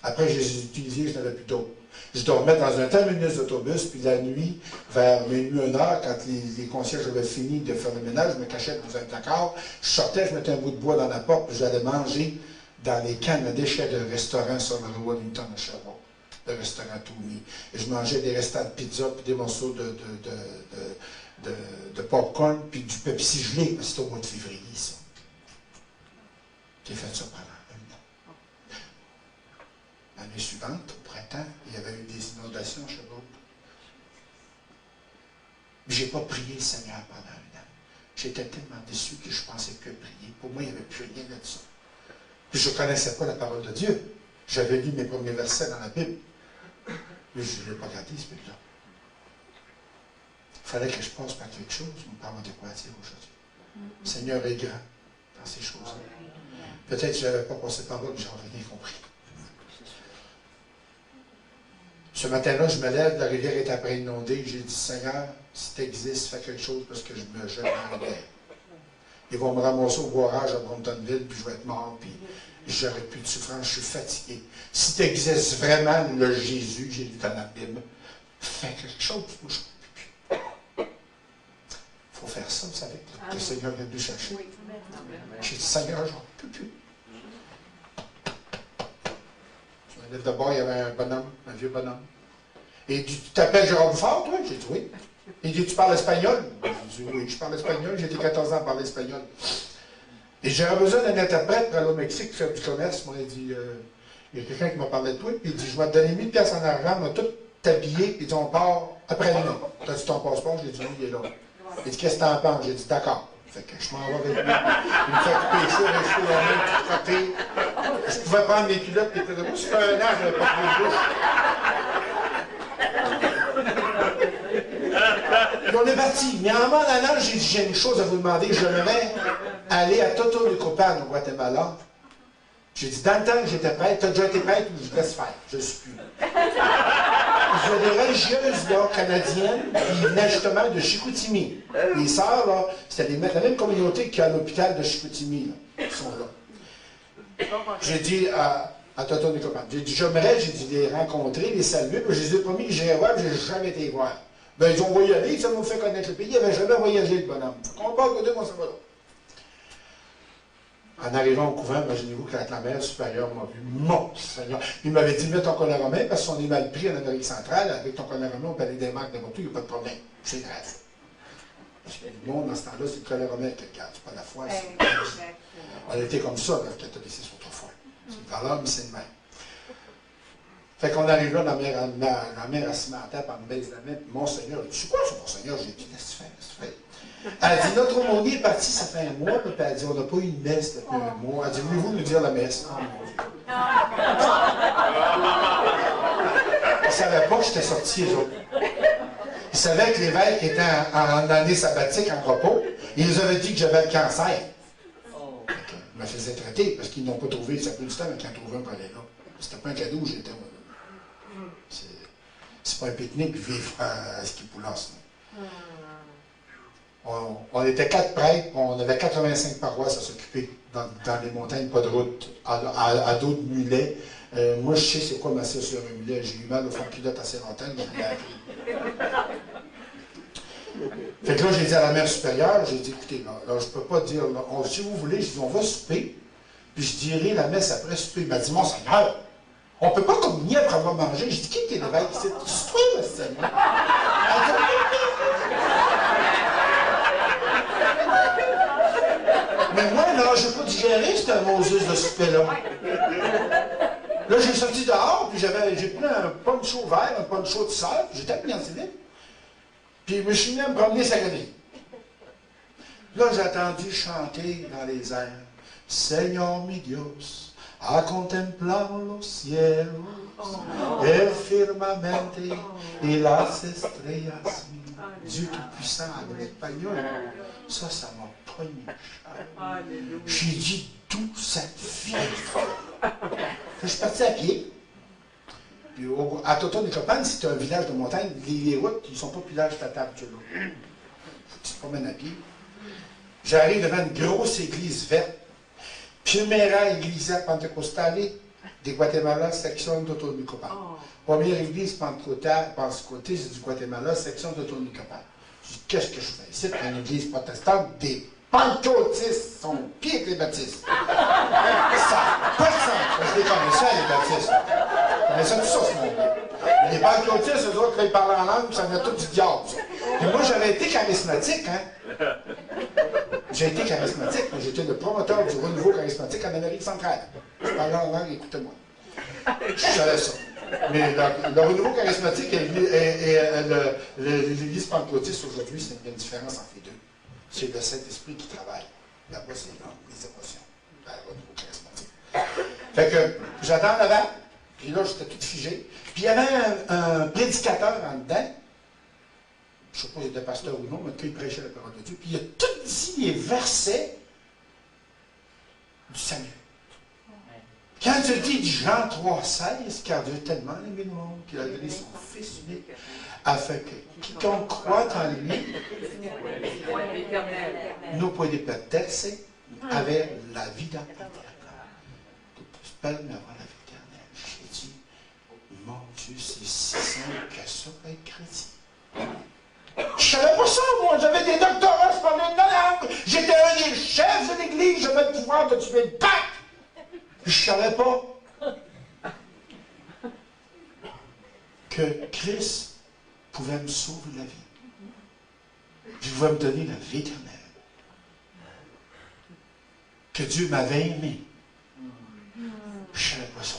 Après, je les ai utilisés, je n'avais plus d'autres. Je dormais dans un terminus d'autobus, puis la nuit, vers minuit, 1h, quand les concierges avaient fini de faire le ménage, je me cachais dans un placard, je sortais, je mettais un bout de bois dans la porte, puis j'allais manger dans les cannes à déchets d'un restaurant sur le rue Wellington à Sherbrooke, le restaurant Tony. Et je mangeais des restants de pizza, puis des morceaux de popcorn, puis du Pepsi gelé. C'était au mois de février, ça. J'ai fait ça pendant 1 an. L'année suivante, au printemps, il y avait eu des inondations à Sherbrooke. Mais je n'ai pas prié le Seigneur pendant 1 an. J'étais tellement déçu que je ne pensais que prier. Pour moi, il n'y avait plus rien de ça. Puis je ne connaissais pas la parole de Dieu. J'avais lu mes premiers versets dans la Bible. Mais je ne l'ai pas gardé, ce Bible-là. Il fallait que je passe par quelque chose. Mon père m'a dit quoi dire aujourd'hui. Le Seigneur est grand dans ces choses-là. Peut-être que je n'avais pas passé par là, mais j'en ai rien compris. Ce matin-là, je me lève, la rivière est après inondée. J'ai dit, Seigneur, si tu existes, fais quelque chose parce que je me jette dans la rivière. Ils vont me ramasser au boirage à Bromptonville, puis je vais être mort, puis j'aurai plus de souffrance, je suis fatigué. Si tu existes vraiment, le Jésus, j'ai lu dans la Bible, fais quelque chose, moi je ne peux plus. Il faut faire ça, vous savez, que le Seigneur vient nous chercher. J'ai dit, Seigneur, j'en peux plus. Je me lève d'abord, il y avait un bonhomme, un vieux bonhomme. Et il dit, tu t'appelles Jérôme Fort, toi? J'ai dit, oui. Il dit, tu parles espagnol? J'ai dit, oui, je parle espagnol. J'ai été 14 ans à parler espagnol. Et j'aurais besoin d'un interprète pour aller au Mexique faire du commerce. Moi, il dit, il y a quelqu'un qui m'a parlé de toi, puis il dit, je vais te donner 1000 pièces en argent, on va tout t'habiller, puis on part après la nuit. T'as-tu ton passeport? J'ai dit, oui, il est là. Il dit, qu'est-ce que t'en penses? J'ai dit, d'accord. Fait que je m'en vais avec lui. Il me fait couper les cheveux, la main, tout frotté. Je pouvais prendre mes culottes, puis il moi, ça fait 1 an, je n'avais pas pris de bouche. Et on est parti. Mais en m'en allant, j'ai dit, j'ai une chose à vous demander. J'aimerais aller à Totonicapán, au Guatemala. J'ai dit, dans le temps que j'étais prêtre, tu as déjà été prêtre ou je laisse faire? Je ne suis plus. Il y a des religieuses là, canadiennes qui venaient justement de Chicoutimi. Les sœurs, là, c'était la même communauté qu'il y a à l'hôpital de Chicoutimi, là, qui sont là. J'ai dit à Totonicapán, j'ai dit, j'aimerais, j'ai dit, les rencontrer, les saluer, puis je les ai promis que j'irais voir, puis je n'ai jamais été voir. Ben, ils ont voyagé, ça nous fait connaître le pays. Il n'avait jamais voyagé, le bonhomme. On parle de deux, on s'en va là. En arrivant au couvent, imaginez-vous que la mère supérieure m'a vu. Mon Seigneur! Il m'avait dit, mets ton collet romain, parce qu'on est mal pris en Amérique centrale. Avec ton collet romain, on peut aller des marques de moto, il n'y a pas de problème. C'est grave. Parce que le monde, dans ce temps-là, c'est le collet romain qui regarde. C'est pas la foi. On était comme ça, le catholicisme autrefois. C'est une valeur, mais c'est une même. Fait qu'on arrive là, la mère elle se met à terre, elle me baise la main, puis mon Seigneur, elle dit, c'est quoi ça, mon Seigneur? J'ai dit, qu'est-ce que tu fais? Elle dit, notre aumônier est parti, ça fait 1 mois, puis elle dit, on n'a pas eu une messe depuis 1 mois. Elle dit, voulez-vous nous dire la messe? Oh mon Dieu. Ils ne savaient pas que j'étais sorti, eux autres. Ils savaient que l'évêque était en année sabbatique, en repos, et ils nous avaient dit que j'avais le cancer. Ils me faisaient traiter, parce qu'ils n'ont pas trouvé, ça peut du temps, mais quand ils ont trouvé un pour aller là. C'était pas un cadeau, j'étais. C'est pas un pique-nique vivre à Skipoulas. On était 4 prêtres, on avait 85 paroisses à s'occuper dans les montagnes, pas de route, à dos de mulet. Moi, je sais c'est quoi masser sur un mulet. J'ai eu mal au fond de culotte assez longtemps, mais je l'ai appris. Fait que là, j'ai dit à la mère supérieure, j'ai dit, écoutez, là je peux pas dire, là, si vous voulez, je dis, on va souper, puis je dirai la messe après souper. Il m'a dit, mon Seigneur, on ne peut pas communier après avoir mangé. J'ai dit, qui est l'évêque? C'est toi, le Seigneur. Mais moi, là, je n'ai pas digéré ce Moses de souper-là. Là, j'ai sorti dehors, puis j'ai pris un poncho vert, un poncho de sœur, puis j'étais mis en civil. Puis je me suis mis à me promener sa galerie. Là, j'ai entendu chanter dans les airs. Señor mi Dios, a contemplar los cielos, el firmamente y las estrellas. Dieu Tout-Puissant en espagnol, ça m'a pogné. J'ai dit d'où cette vieille folle. Je suis parti à pied. Puis à Totonicapán, c'est un village de montagne, les routes, ils ne sont pas plus larges que la table de l'eau. Tu te promènes à pied. J'arrive devant une grosse église verte. Primera Iglesia Pentecostale de Guatemala, section de Totonicapán. Première église pentecôtiste du Guatemala, section de Totonicapán. Je dis, qu'est-ce que je fais ici? C'est une église protestante des pentecôtistes sont pires que les baptistes. Ça n'a pas de sens. Je les connaissais, les baptistes. Je connaissais tout ça, ce monde-là. Mais les pentecôtistes, eux autres, quand ils parlaient en langue, ça venait tout du diable, ça. Et moi, j'avais été charismatique, hein. J'ai été charismatique, mais j'étais le promoteur du renouveau charismatique en Amérique centrale. Je parlais en langue, écoutez-moi. Je savais ça. Mais le renouveau charismatique et l'église pentecôtiste aujourd'hui, c'est une différence entre les deux. C'est le Saint-Esprit qui travaille. Là-bas, c'est les émotions. Le renouveau charismatique. Fait que j'attends en avant, puis là, j'étais tout figé. Puis il y avait un prédicateur en dedans. Je ne sais pas s'il était pasteur ou non, mais qu'il prêchait la parole de Dieu. Puis il a tout dit les versets du salut. Quand il dit Jean 3,16, car Dieu tellement aimé le monde qu'il a donné son Fils unique, afin que quiconque croit en lui, nous pouvons perderse avec la vie éternelle. Tu peux avoir la vie éternelle. J'ai dit, mon Dieu, c'est si simple que ça pour être chrétien. Je savais pas ça, moi. J'avais des doctorats, je parlais de langue. J'étais un des chefs de l'Église. J'avais le pouvoir de tuer le pape. Je savais pas que Christ pouvait me sauver la vie. Il pouvait me donner la vie éternelle. Que Dieu m'avait aimé. Je savais pas ça.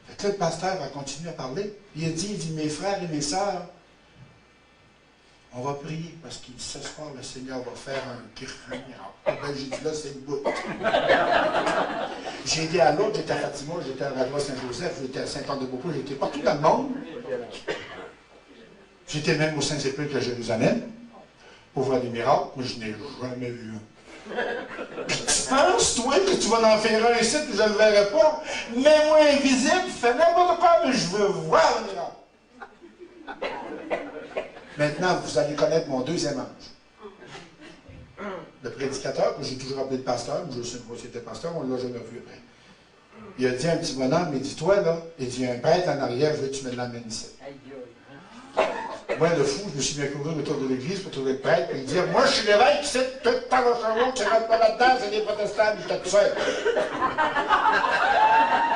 Fait que là, le pasteur a continué à parler. Il dit, mes frères et mes sœurs, on va prier, parce qu'il dit, ce soir, le Seigneur va faire un miracle. J'ai dit, là, c'est une bout. J'ai été à l'autre, j'étais à Fatima, j'étais à la Saint-Joseph, j'étais à Saint-Anne-de-Beaupré, j'étais partout dans le monde. J'étais même au Saint-Sépulcre à Jérusalem, pour voir des miracles, mais je n'ai jamais vu un. Tu penses, toi, que tu vas en faire un ici, puis je ne le verrai pas? Mets-moi invisible, fais n'importe quoi, mais je veux voir le miracle. Maintenant, vous allez connaître mon deuxième ange. Le prédicateur, que j'ai toujours appelé le pasteur, je sais pas si c'était pasteur, on ne l'a jamais vu après. Il a dit à un petit bonhomme, il dit, toi là, il dit, un prêtre en arrière, je veux que tu me l'amènes ici. Moi, le fou, je me suis mis à courir autour de l'église pour trouver le prêtre, et il dit, moi, je suis l'évêque, c'est tout le temps au cerveau, tu ne rentres pas là-dedans, c'est des protestants, j'étais tout seul.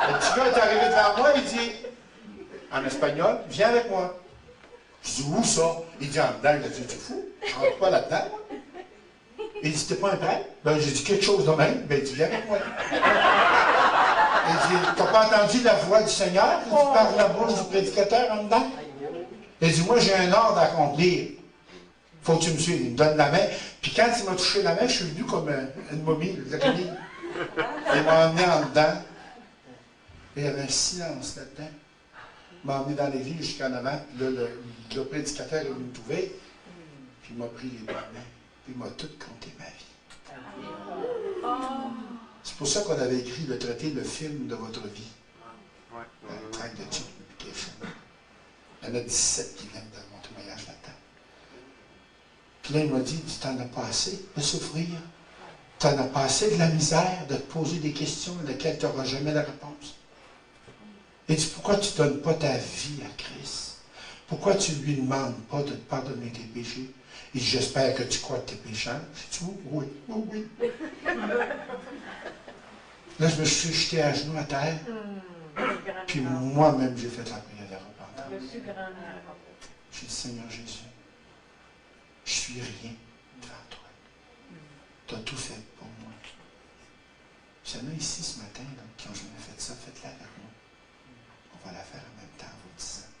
Le petit gars est arrivé devant moi, il dit, en espagnol, viens avec moi. Je dis, où ça? Il dit, en dedans. Il dit, tu es fou? Je ne rentre pas là-dedans. Il dit, c'était pas un prêtre? Ben, j'ai dit quelque chose de même. Ben, il dit, viens avec moi. Il dit, t'as pas entendu la voix du Seigneur qui parle la bouche du prédicateur en dedans? Il dit, moi, j'ai un ordre à accomplir. Faut que tu me suives. Il me donne la main. Puis quand il m'a touché la main, je suis venu comme une momie, le camille. Il m'a emmené en dedans. Et il y avait un silence là-dedans. Il m'a emmené dans l'église jusqu'en avant. Là, le prédicateur est venu me trouver. Puis il m'a pris les deux mains. Puis il m'a tout conté ma vie. C'est pour ça qu'on avait écrit le traité, le film de votre vie. Le tract de Justification. Il y en a 17 qui viennent de mon témoignage là-dedans. Puis là, il m'a dit, tu n'en as pas assez de souffrir. Tu n'en as pas assez de la misère, de te poser des questions auxquelles tu n'auras jamais la réponse. Il dit, pourquoi tu ne donnes pas ta vie à Christ? Pourquoi tu ne lui demandes pas de te pardonner tes péchés? Il dit, j'espère que tu crois que tu es pécheur. J'ai dit, oui, oui, oui. Là, je me suis jeté à genoux à terre. Puis moi-même, j'ai fait la prière de repentance. J'ai dit, Seigneur Jésus, je suis rien devant toi. Tu as tout fait pour moi. Il y en a ici ce matin là, qui n'ont jamais fait ça, faites-la avec moi. On va la faire en même temps en vous disant.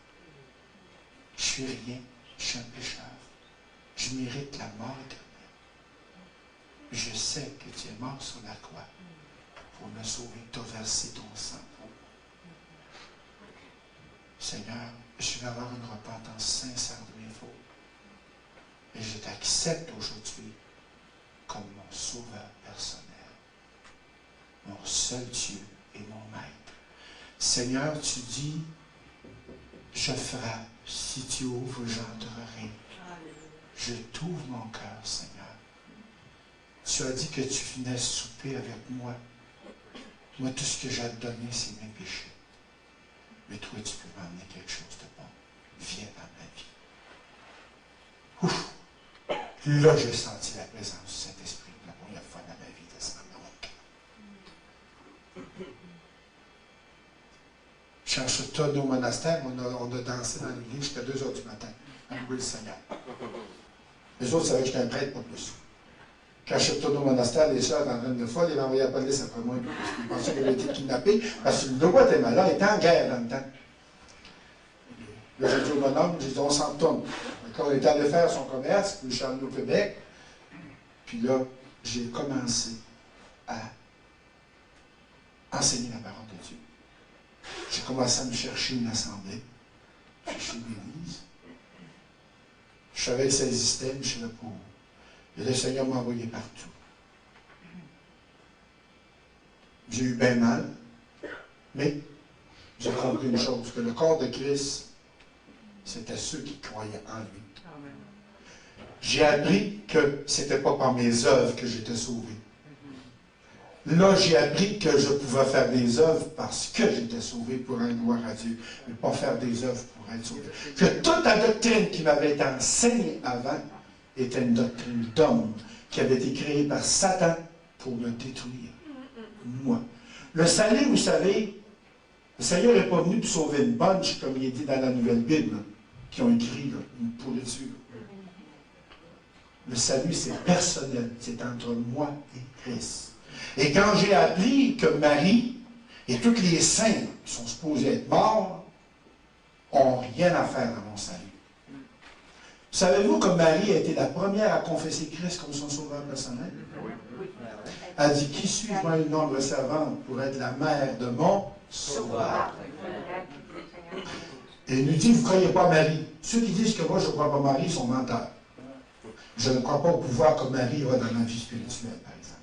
Je suis rien, je suis un pécheur. Je mérite la mort éternelle. je sais que tu es mort sur la croix pour me sauver, tu as versé ton sang. Seigneur, je vais avoir une repentance sincère de mes fautes. Et je t'accepte aujourd'hui comme mon sauveur personnel, mon seul Dieu et mon maître. Seigneur, tu dis, je ferai, si tu ouvres, j'entrerai. Je t'ouvre mon cœur, Seigneur. Tu as dit que tu venais souper avec moi. Moi, tout ce que j'ai à te donner, c'est mes péchés. Mais toi, tu peux m'amener quelque chose de bon. Viens dans ma vie. Ouf! Là, j'ai senti la présence du Saint-Esprit pour la première fois dans ma vie descendre dans mon cœur. Je suis en Château au monastère, on a dansé dans l'église jusqu'à 2 heures du matin, à louer le Seigneur. Les autres savaient que j'étais un prêtre, pas plus. Quand je suis retourné au monastère, les sœurs étaient en train de folle, ils m'ont envoyé la police après moi, parce qu'ils pensaient qu'elle avait été kidnappée, parce que le roi était malade, il était en guerre dans le temps. Là, j'ai dit au bonhomme, j'ai dit, on s'en retourne. Quand on était allé faire son commerce, puis je suis allé au Québec, puis là, j'ai commencé à enseigner la parole de Dieu. J'ai commencé à me chercher une assemblée, chercher une église. Je savais que ça existait, mais je ne savais pas où. Et le Seigneur m'a envoyé partout. J'ai eu bien mal, mais j'ai compris une chose, que le corps de Christ, c'était ceux qui croyaient en lui. J'ai appris que ce n'était pas par mes œuvres que j'étais sauvé. Là, j'ai appris que je pouvais faire des œuvres parce que j'étais sauvé pour rendre gloire à Dieu, mais pas faire des œuvres pour être sauvé. Que toute la doctrine qui m'avait été enseignée avant était une doctrine d'homme qui avait été créée par Satan pour me détruire. Moi. Le salut, vous savez, le Seigneur n'est pas venu pour sauver une bunch, comme il est dit dans la Nouvelle Bible, qui ont écrit là, une pourriture. Le salut, c'est personnel. C'est entre moi et Christ. Et quand j'ai appris que Marie et tous les saints qui sont supposés être morts n'ont rien à faire dans mon salut. Savez-vous que Marie a été la première à confesser Christ comme son sauveur personnel? Elle a dit, qui suis-je, une noble servante, pour être la mère de mon sauveur? Et il nous dit, vous ne croyez pas Marie. Ceux qui disent que moi, je ne crois pas Marie sont menteurs. Je ne crois pas au pouvoir que Marie a dans la vie spirituelle, par exemple.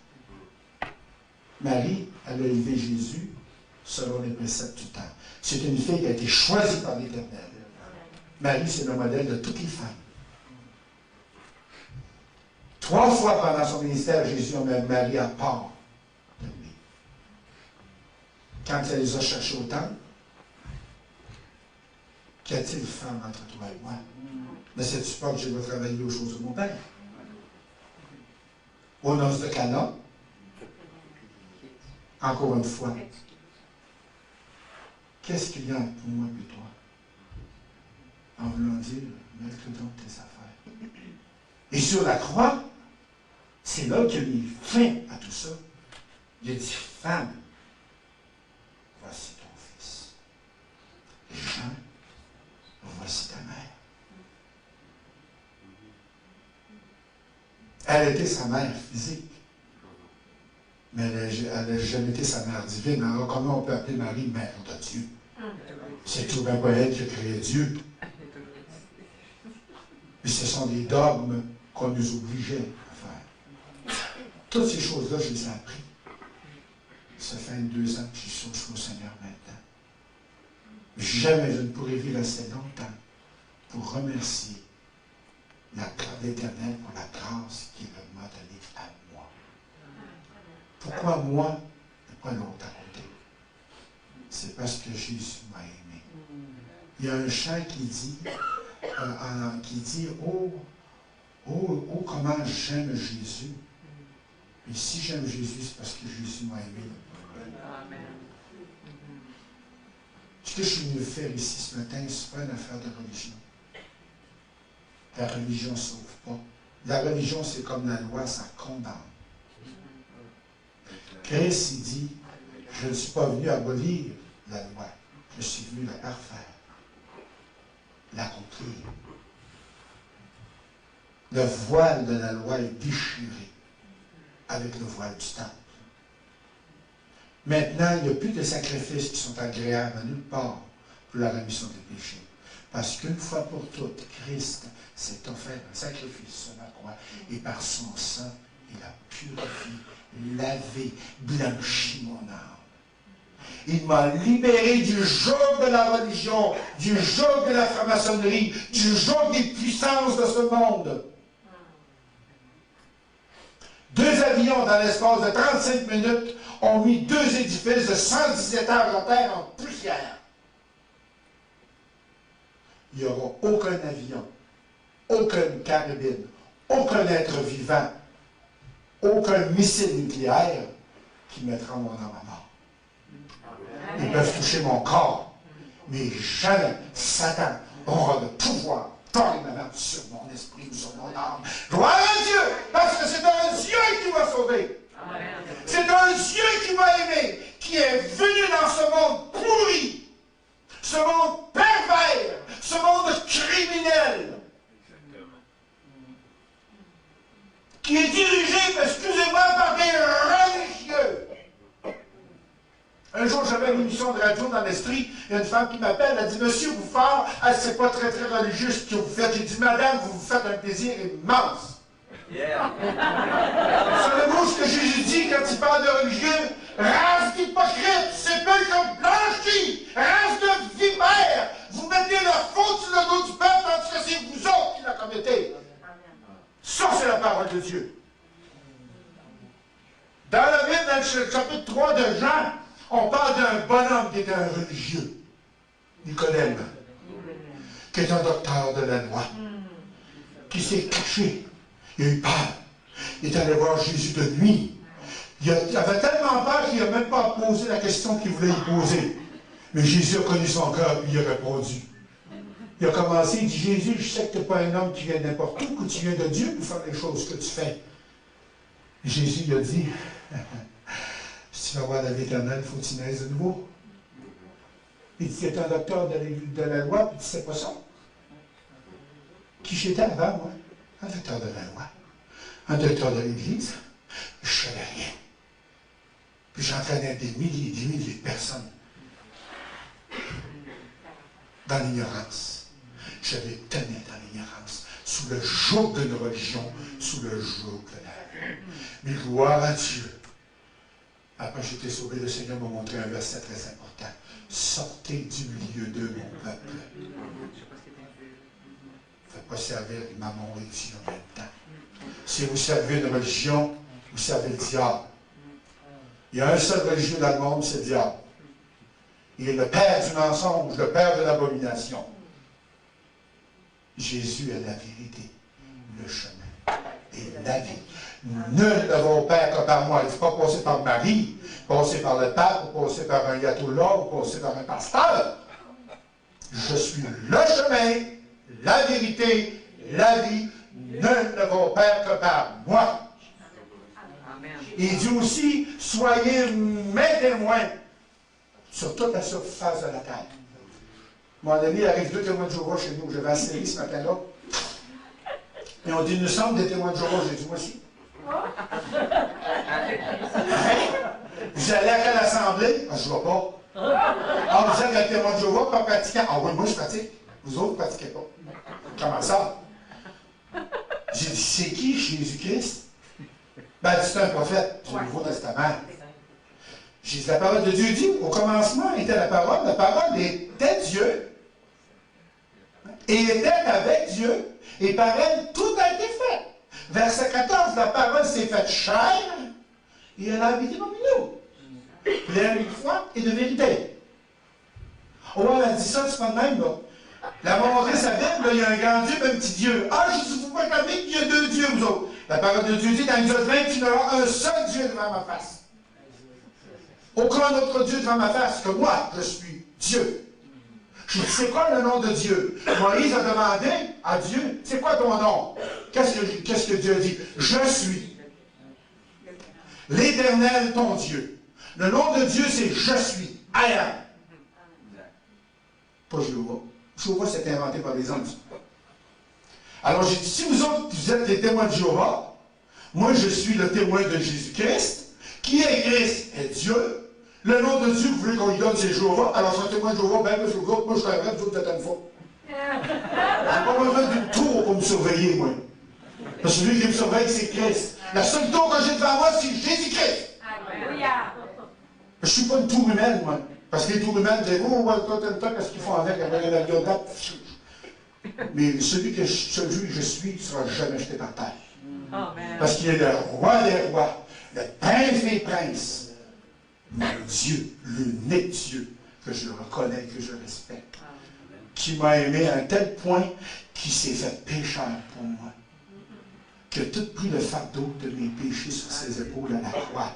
Marie, elle a élevé Jésus selon les préceptes du temps. C'est une fille qui a été choisie par l'Éternel. Marie, c'est le modèle de toutes les femmes. 3 fois pendant son ministère, Jésus a mis Marie à part de lui. Quand elle les a cherchés au temple, qu'y a-t-il, femme, entre toi et moi? Ne sais-tu pas que je dois travailler aux choses de mon Père? Aux noces de Cana, encore une fois, qu'est-ce qu'il y a pour moi et toi? En voulant dire, mets-le donc tes affaires. Et sur la croix, c'est là qu'il a mis fin à tout ça. Il a dit, femme, voici ton fils. Et Jean, voici ta mère. Elle était sa mère physique, mais elle n'a jamais été sa mère divine. Alors comment on peut appeler Marie mère de Dieu? C'est tout bien pas elle qui a créé Dieu. Et ce sont des dogmes qu'on nous obligeait à faire. Toutes ces choses-là, je les ai apprises. Ça fait 2 ans que je suis au Seigneur maintenant. Jamais je ne pourrai vivre assez longtemps pour remercier l'Éternel pour la grâce qu'il m'a donnée à moi. Pourquoi moi et pas l'autre à côté? C'est parce que Jésus m'a aimé. Il y a un chant qui dit oh, comment j'aime Jésus. Et si j'aime Jésus, c'est parce que Jésus m'a aimé. Amen. Ce que je suis venu faire ici ce matin, ce n'est pas une affaire de religion. La religion ne sauve pas. La religion, c'est comme la loi, ça condamne. Christ, il dit, je ne suis pas venu abolir la loi, je suis venu la parfaire, l'accomplir. Le voile de la loi est déchiré. avec le voile du temple. Maintenant, il n'y a plus de sacrifices qui sont agréables à nulle part pour la rémission des péchés. Parce qu'une fois pour toutes, Christ s'est offert un sacrifice sur la croix et par son sang, il a purifié, lavé, blanchi mon âme. Il m'a libéré du joug de la religion, du joug de la franc-maçonnerie, du joug des puissances de ce monde. 2 avions dans l'espace de 35 minutes ont mis 2 édifices de 110 étages en terre en poussière. Il n'y aura aucun avion, aucune carabine, aucun être vivant, aucun missile nucléaire qui mettra mon âme à mort. Ils peuvent toucher mon corps, mais jamais Satan aura de pouvoir dorénavant sur mon esprit ou sur mon âme. Gloire à Dieu, parce que c'est un Dieu qui m'a sauvé. C'est un Dieu qui m'a aimé, qui est venu dans ce monde pourri, ce monde pervers, ce monde criminel, qui est dirigé, excusez-moi, par des religieux. Un jour, j'avais une émission de radio dans l'esprit, il y a une femme qui m'appelle, elle dit, Monsieur Bouffard, c'est pas très religieux ce que vous faites. J'ai dit, Madame, vous vous faites un plaisir immense. Yeah. Savez-vous ce que Jésus dit quand il parle de religieux? Race d'hypocrites, sépulcre blanchi, race de vipères, vous mettez la faute sur le dos du peuple, tandis que c'est vous autres qui la commettez. Ça, c'est la parole de Dieu. Dans la Bible, dans le chapitre 3 de Jean, on parle d'un bonhomme qui est un religieux, Nicodème, qui est un docteur de la loi, qui s'est caché. Il a eu peur. Il est allé voir Jésus de nuit. Il avait tellement peur qu'il n'a même pas posé la question qu'il voulait y poser. Mais Jésus a connu son cœur et il a répondu. Il a commencé, il dit, Jésus, je sais que tu n'es pas un homme qui vient n'importe où, que tu viens de Dieu pour faire les choses que tu fais. Et Jésus il a dit, si tu vas voir la vie éternelle, il faut que tu naisses de nouveau. Il dit, tu es un docteur de la loi, puis tu ne sais pas ça. Qui j'étais avant, moi? Un docteur de la loi. Un docteur de l'Église. Je ne savais rien. Puis j'entraînais des milliers et des milliers de personnes dans l'ignorance. Je les tenais dans l'ignorance, sous le joug d'une religion, sous le joug de la vie. Mais gloire à Dieu. Après j'ai été sauvé, le Seigneur m'a montré un verset très important. Sortez du milieu de mon peuple. Ne faites pas servir maman et Dieu en même temps. Si vous servez une religion, vous servez le diable. Il y a un seul religieux dans le monde, c'est le diable. Il est le père du mensonge, le père de l'abomination. Jésus est la vérité, le chemin et la vie. Nul ne va au Père que par moi. Il ne faut pas passer par Marie, passer par le pape, ou passer par un ayatollah, ou passer par un pasteur. Je suis le chemin, la vérité, la vie. Nul ne va au Père que par moi. Il dit aussi, soyez mes témoins sur toute la surface de la terre. Mon ami, il arrive 2 témoins de Jéhovah chez nous. J'avais assis ce matin-là. Et on dit, nous sommes des témoins de Jéhovah. J'ai dit, moi aussi. Vous allez à quelle assemblée? Ah, je ne vois pas. Ah, vous êtes un témoin de Jéhovah, pas pratiquant. Ah oui, moi je pratique. Vous autres, vous ne pratiquez pas. Comment ça? J'ai dit, c'est qui Jésus-Christ? Ben, c'est un prophète du Nouveau Testament. J'ai dit, la parole de Dieu dit, au commencement était la parole était Dieu. Et était avec Dieu, et par elle, tout a été fait. Verset 14, la parole s'est faite chair, et elle a habité parmi nous. Pleine de foi et de vérité. Oh, elle a dit ça, c'est pas de même, là. Elle a montré sa Bible, là, il y a un grand Dieu et un petit Dieu. Ah, je dis, vous proclamez qu'il y a 2 dieux, vous autres. La parole de Dieu dit, dans Exode 20, tu n'auras un seul Dieu devant ma face. Aucun autre Dieu devant ma face que moi, je suis Dieu. Je dis, c'est quoi le nom de Dieu? Moïse a demandé à Dieu, c'est quoi ton nom? Qu'est-ce que Dieu dit? Je suis l'Éternel, ton Dieu. Le nom de Dieu, c'est je suis. I am. Pas Jéhovah. Jéhovah, c'est inventé par les hommes. Alors j'ai dit, si vous autres, vous êtes des témoins de Jéhovah, Moi, je suis le témoin de Jésus-Christ. Qui est Christ? Est Dieu. Le nom de Dieu, vous voulez qu'on lui donne, c'est Jéhovah. Alors, c'est un témoin de Jéhovah, ben, monsieur, moi, je suis un vrai, vous êtes une fois. J'ai pas besoin d'une tour pour me surveiller, moi. Parce que celui qui me surveille, c'est Christ. La seule tour que j'ai devant moi, c'est Jésus-Christ. Je ne suis pas une tour humaine, moi. Parce que les tours humaines, disent, oh, qu'est-ce qu'ils font avec un avion d'âme? Mais celui que je suis ne sera jamais jeté par terre. Amen. Parce qu'il est le roi des rois, le prince des princes, mon Dieu, l'unique Dieu, que je reconnais, que je respecte, qui m'a aimé à un tel point qu'il s'est fait pécheur pour moi, qui a tout pris le fardeau de mes péchés sur ses épaules à la croix.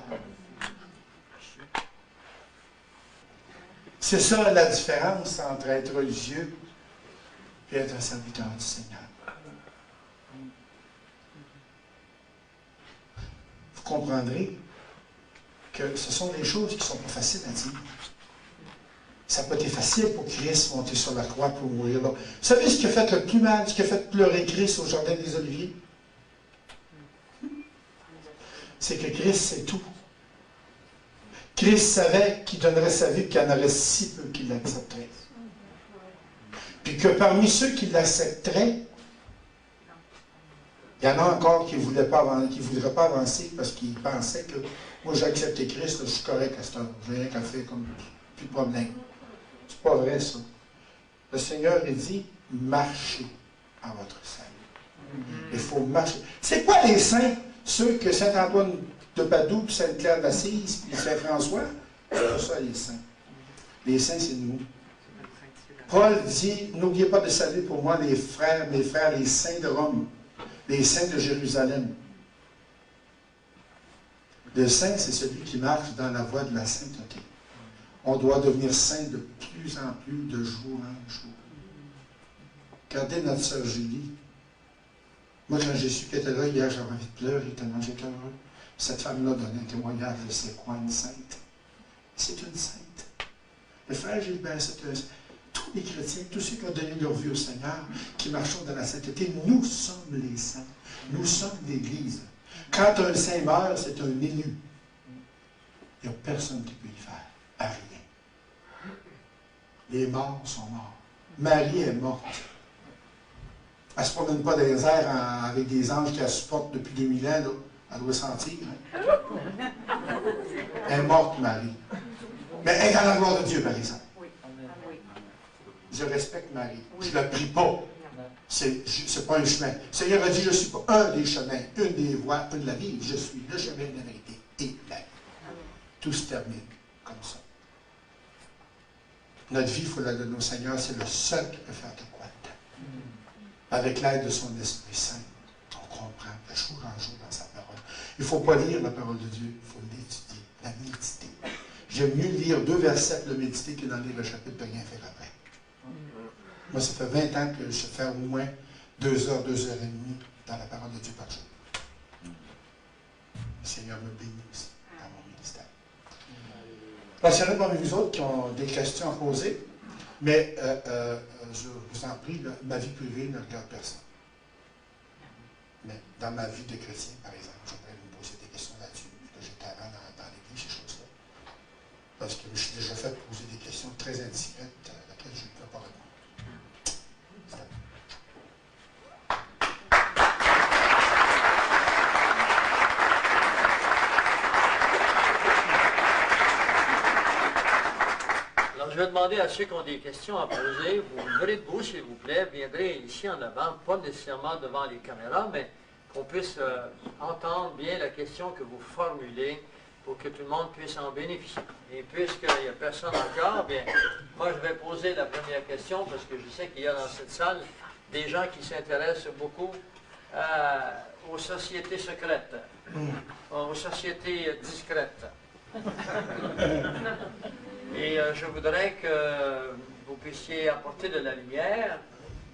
C'est ça la différence entre être religieux et être un serviteur du Seigneur. Vous comprendrez que ce sont des choses qui ne sont pas faciles à dire. Ça n'a pas été facile pour Christ monter sur la croix pour mourir là. Vous savez ce qui a fait le plus mal, ce qui a fait pleurer Christ au Jardin des Oliviers? C'est que Christ sait tout. Christ savait qu'il donnerait sa vie, qu'il y en aurait si peu qui l'accepteraient. Puis que parmi ceux qui l'accepteraient, il y en a encore qui ne voudraient pas avancer parce qu'ils pensaient que moi j'ai accepté Christ, là, je suis correct à cette heure, je n'ai rien qu'à faire comme plus de problème. C'est pas vrai ça. Le Seigneur il dit, marchez à votre salut. Il faut marcher. C'est quoi les saints? Ceux que Saint-Antoine de Padoue, puis Sainte-Claire d'Assise, puis Saint-François, c'est pas ça les saints. Les saints, c'est nous. Paul dit, n'oubliez pas de saluer pour moi mes frères, les saints de Rome, les saints de Jérusalem. Le saint, c'est celui qui marche dans la voie de la sainteté. On doit devenir saint de plus en plus, de jour en jour. Regardez notre sœur Julie. Moi, quand j'ai su qu'elle était là hier, j'avais envie de pleurer tellement j'étais heureux. Cette femme-là donne un témoignage de c'est quoi une sainte. C'est une sainte. Le frère Gilbert, tous les chrétiens, tous ceux qui ont donné leur vie au Seigneur, qui marchent dans la sainteté, nous sommes les saints. Nous sommes l'Église. Quand un saint meurt, c'est un élu. Il n'y a personne qui peut y faire. À rien. Les morts sont morts. Marie est morte. Elle ne se promène pas dans les airs avec des anges qui la supportent depuis 2000 ans. Là. Elle doit sentir. Hein? Elle est morte, Marie. Mais elle est dans la gloire de Dieu, par exemple. Je respecte Marie. Je ne la prie pas. Ce n'est pas un chemin. Le Seigneur a dit, je ne suis pas un des chemins, une des voies, une de la vie. Je suis le chemin de la vérité et la vie. Tout se termine comme ça. Notre vie, il faut la donner au Seigneur. C'est le seul qui peut faire de quoi dedans. Avec l'aide de son Esprit Saint, on comprend de jour en jour dans sa parole. Il ne faut pas lire la parole de Dieu, il faut l'étudier, la méditer. J'aime mieux lire 2 versets pour le méditer que d'en lire le chapitre de rien faire après. Moi, ça fait 20 ans que je fais au moins 2 heures, 2 heures et demie dans la parole de Dieu par jour. Le Seigneur me bénit aussi dans mon ministère. Alors, il y en a parmi vous autres qui ont des questions à poser, mais je vous en prie, là, ma vie privée ne regarde personne. Mais dans ma vie de chrétien, par exemple, j'aimerais vous poser des questions là-dessus, que j'étais avant dans l'Église, ces choses-là. Parce que je suis déjà fait poser des questions très indiscrètes à laquelle je ne peux pas répondre. Alors, je vais demander à ceux qui ont des questions à poser, vous leverez debout, s'il vous plaît, viendrez ici en avant, pas nécessairement devant les caméras, mais qu'on puisse entendre bien la question que vous formulez pour que tout le monde puisse en bénéficier. Et puisqu'il n'y a personne encore, bien, moi je vais poser la première question parce que je sais qu'il y a dans cette salle des gens qui s'intéressent beaucoup aux sociétés secrètes, aux sociétés discrètes. Et je voudrais que vous puissiez apporter de la lumière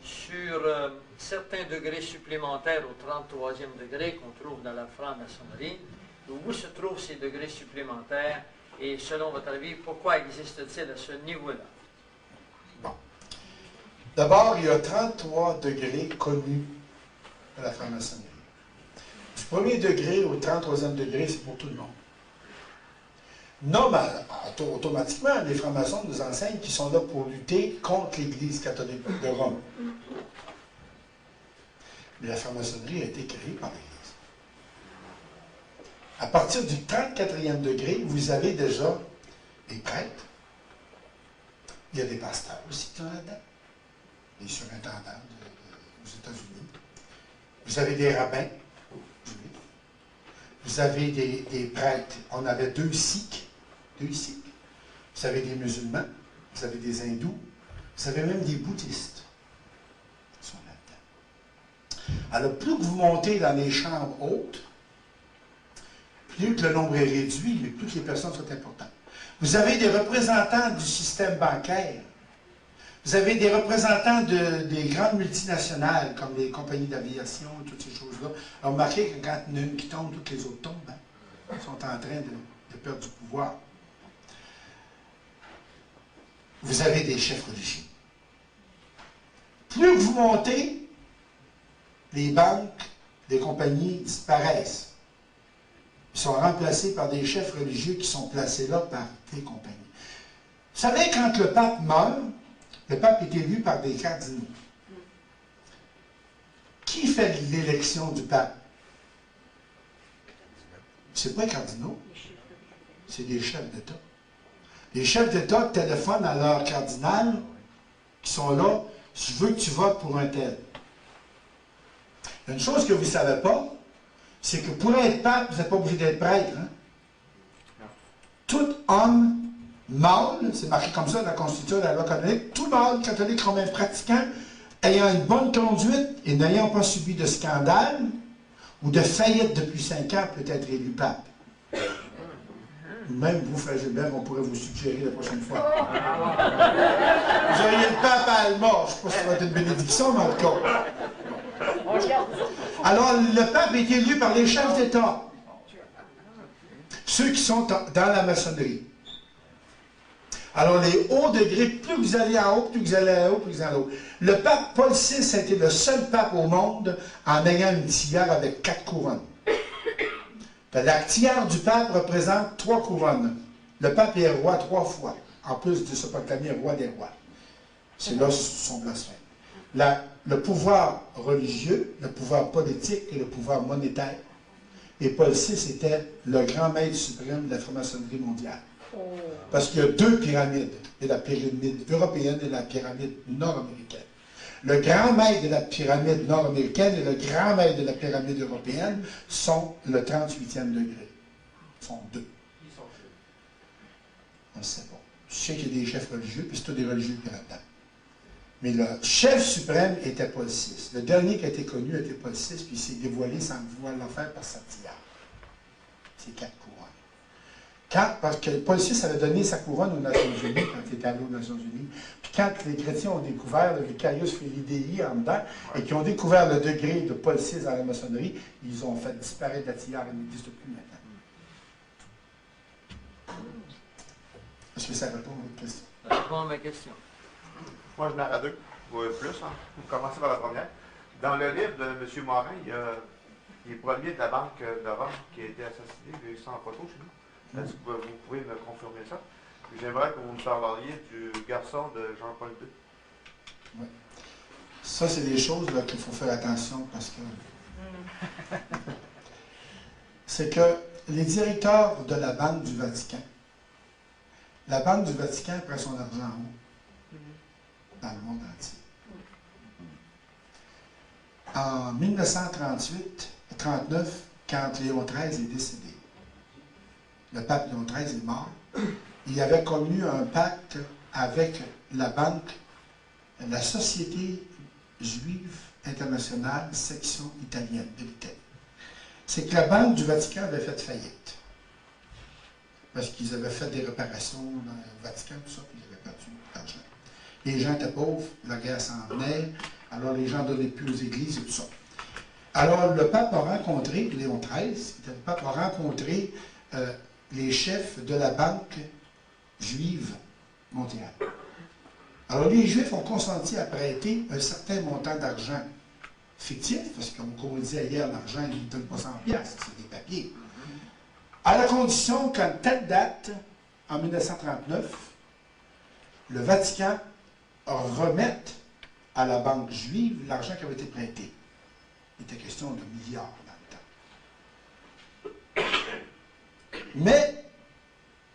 sur certains degrés supplémentaires au 33e degré qu'on trouve dans la franc-maçonnerie. Où se trouvent ces degrés supplémentaires et selon votre avis, pourquoi existe-t-il à ce niveau-là? Bon. D'abord, il y a 33 degrés connus de la franc-maçonnerie. premier degré au 33e degré, c'est pour tout le monde. Nomme automatiquement, les francs-maçons nous enseignent qu'ils sont là pour lutter contre l'Église catholique de Rome. Mais la franc-maçonnerie a été créée par l'Église. À partir du 34e degré, vous avez déjà des prêtres. Il y a des pasteurs aussi qui sont là-dedans. Les surintendants aux États-Unis. Vous avez des rabbins. Vous avez des prêtres. On avait deux sikhs. Vous avez des musulmans. Vous avez des hindous. Vous avez même des bouddhistes qui sont là-dedans. Alors, plus que vous montez dans les chambres hautes, plus que le nombre est réduit, mais plus que les personnes sont importantes. Vous avez des représentants du système bancaire. Vous avez des représentants des grandes multinationales, comme les compagnies d'aviation et toutes ces choses-là. Alors, remarquez que quand il y en a une qui tombe, toutes les autres tombent. Hein? Ils sont en train de perdre du pouvoir. Vous avez des chefs religieux. Plus que vous montez, les banques, les compagnies disparaissent. Ils sont remplacés par des chefs religieux qui sont placés là par des compagnies. Vous savez, quand le pape meurt, le pape est élu par des cardinaux. Qui fait l'élection du pape? Ce n'est pas les cardinaux, c'est des chefs d'État. Les chefs d'État téléphonent à leur cardinal qui sont là, je veux que tu votes pour un tel. Une chose que vous ne savez pas, c'est que pour être pape, vous n'êtes pas obligé d'être prêtre. Hein? Tout homme mâle, c'est marqué comme ça dans la Constitution de la loi canonique, tout mâle catholique romain pratiquant, ayant une bonne conduite et n'ayant pas subi de scandale ou de faillite depuis 5 ans peut être élu pape. Même vous, Frère Gilbert, on pourrait vous suggérer la prochaine fois. Vous auriez le pape à Alma. Je ne sais pas si ça va être une bénédiction, mais en tout cas. Alors, le pape est élu par les chefs d'État. Ceux qui sont dans la maçonnerie. Alors, les hauts degrés, plus vous allez en haut, plus vous allez en haut, plus vous allez en haut. Le pape Paul VI a été le seul pape au monde en ayant une tiare avec 4 couronnes. La tiare du pape représente 3 couronnes. Le pape est roi 3 fois, en plus de se proclamer roi des rois. C'est là son blasphème. Le pouvoir religieux, le pouvoir politique et le pouvoir monétaire. Et Paul VI était le grand maître suprême de la franc-maçonnerie mondiale. Parce qu'il y a 2 pyramides. Il y a la pyramide européenne et la pyramide nord-américaine. Le grand maître de la pyramide nord-américaine et le grand maître de la pyramide européenne sont le 38e degré. Ils sont 2. On ne sait pas. Je sais qu'il y a des chefs religieux, puis c'est tous des religieux qui sont là-dedans. Mais le chef suprême était Paul VI. Le dernier qui a été connu était Paul VI, puis il s'est dévoilé sans pouvoir le faire par sa tiare. C'est 4 couronnes. Parce que Paul VI avait donné sa couronne aux Nations Unies quand il était allé aux Nations Unies. Puis quand les chrétiens ont découvert le Vicarius Filii en dedans, et qui ont découvert le degré de Paul VI dans la maçonnerie, ils ont fait disparaître la tiare, elle n'existe plus maintenant. Est-ce que ça répond à votre question? Ça répond à ma question. Moi, je n'en ai 2, ou plus. Hein. Commencer par la première. Dans le livre de M. Morin, il y a les premiers de la Banque de Rome qui a été assassiné, il y a eu ça en photo chez nous. Est-ce que vous pouvez me confirmer ça? J'aimerais que vous me parliez du garçon de Jean-Paul II. Oui. Ça, c'est des choses qu'il faut faire attention parce que... c'est que les directeurs de la Banque du Vatican, la Banque du Vatican prend son argent où? Dans le monde entier. En 1938-39, quand Léon XIII est décédé, le pape Léon XIII est mort, il avait connu un pacte avec la banque, la Société juive internationale, section italienne de l'Italie. C'est que la Banque du Vatican avait fait faillite. Parce qu'ils avaient fait des réparations dans le Vatican, tout ça, puis ils avaient perdu l'argent. Les gens étaient pauvres, la guerre s'en venait, alors les gens ne donnaient plus aux églises et tout ça. Alors le pape a rencontré, Léon XIII, le pape a rencontré les chefs de la Banque juive mondiale. Alors les Juifs ont consenti à prêter un certain montant d'argent fictif, parce que, comme on disait hier, l'argent, il ne donne pas 100 piastres, c'est des papiers. À la condition qu'à telle date, en 1939, le Vatican remette à la banque juive l'argent qui avait été prêté. Il était question de milliards dans le temps. Mais,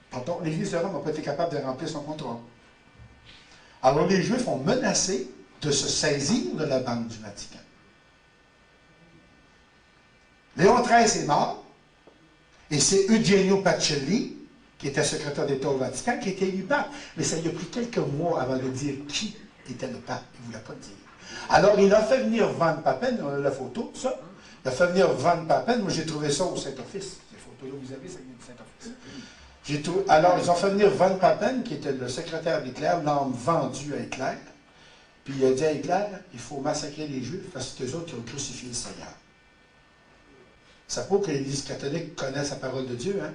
pardon, l'Église de Rome n'a pas été capable de remplir son contrat. Alors les Juifs ont menacé de se saisir de la banque du Vatican. Léon XIII est mort, et c'est Eugenio Pacelli, qui était secrétaire d'État au Vatican, qui était élu pape. Mais ça lui a pris quelques mois avant de dire qui était le pape. Il ne voulait pas le dire. Alors, il a fait venir Van Papen, on a la photo, ça. Il a fait venir Van Papen. Moi, j'ai trouvé ça au Saint-Office. Ces photos-là, vous avez, ça vient du Saint-Office. Alors, ils ont fait venir Van Papen, qui était le secrétaire d'Hitler, l'homme vendu à Hitler. Puis il a dit à Hitler, il faut massacrer les Juifs parce que les autres qui ont crucifié le Seigneur. Ça prouve que l'Église catholique connaît la parole de Dieu, hein?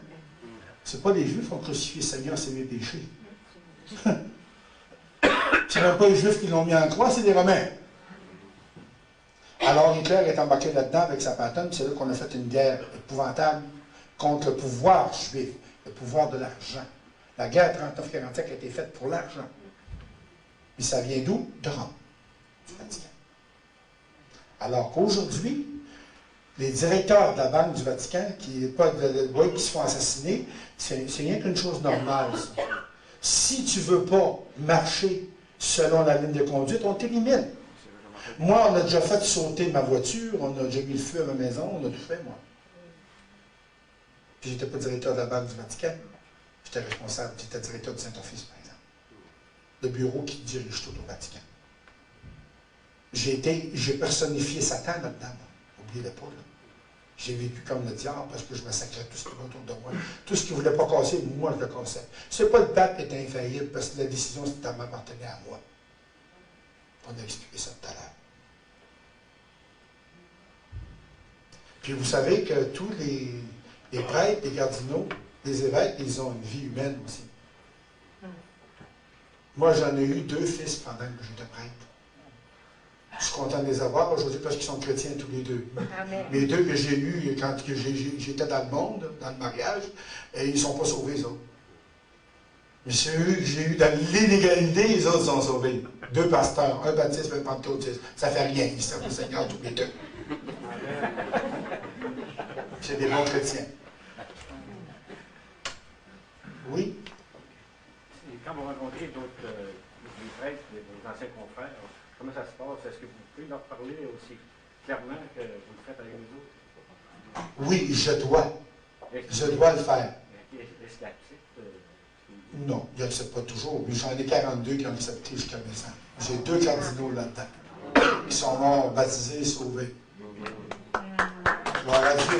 C'est pas les Juifs qui ont crucifié le Seigneur, c'est mes péchés. C'est même pas les Juifs qui l'ont mis en croix, c'est les Romains. Alors Hitler est embarqué là-dedans avec sa patente, c'est là qu'on a fait une guerre épouvantable contre le pouvoir juif, le pouvoir de l'argent. La guerre 39-45 a été faite pour l'argent. Mais ça vient d'où? De Rome, du Vatican. Alors qu'aujourd'hui, les directeurs de la Banque du Vatican, qui se font assassiner, c'est rien qu'une chose normale, ça. Si tu ne veux pas marcher selon la ligne de conduite, on t'élimine. Moi, on a déjà fait sauter ma voiture, on a déjà mis le feu à ma maison, on a tout fait, moi. Puis j'étais pas directeur de la Banque du Vatican. J'étais responsable, j'étais directeur du Saint-Office, par exemple. Le bureau qui dirige tout au Vatican. J'ai personnifié Satan là-dedans, oubliez-le pas, là. J'ai vécu comme le diable parce que je massacrais tout ce qui était autour de moi. Tout ce qui ne voulait pas casser, moi, je le cassais. C'est pas le pape qui était infaillible parce que la décision, m'appartenait à moi. On a expliqué ça tout à l'heure. Puis vous savez que tous les prêtres, les cardinaux, les évêques, ils ont une vie humaine aussi. Moi, j'en ai eu 2 fils pendant que j'étais prêtre. Je suis content de les avoir aujourd'hui parce qu'ils sont chrétiens tous les 2. Amen. Les 2 que j'ai eus quand j'étais dans le monde, dans le mariage, et ils ne sont pas sauvés, les autres. Mais ceux que j'ai eu dans l'inégalité, les autres sont sauvés. 2 pasteurs, un baptiste, un pentecôtiste. Ça ne fait rien, ils servent le Seigneur tous les 2. C'est des bons chrétiens. Oui? Et quand vous rencontrez d'autres prêtres, vos anciens confrères, comment ça se passe? Est-ce que vous pouvez leur parler aussi clairement que vous le faites avec nous autres? Oui, je dois. Je dois le faire. Est-ce qu'ils acceptent? Non, ils n'acceptent pas toujours. Mais j'en ai 42 qui ont accepté jusqu'à présent. J'ai 2 cardinaux là-dedans. Ils sont morts, baptisés, sauvés. Gloire à Dieu. Je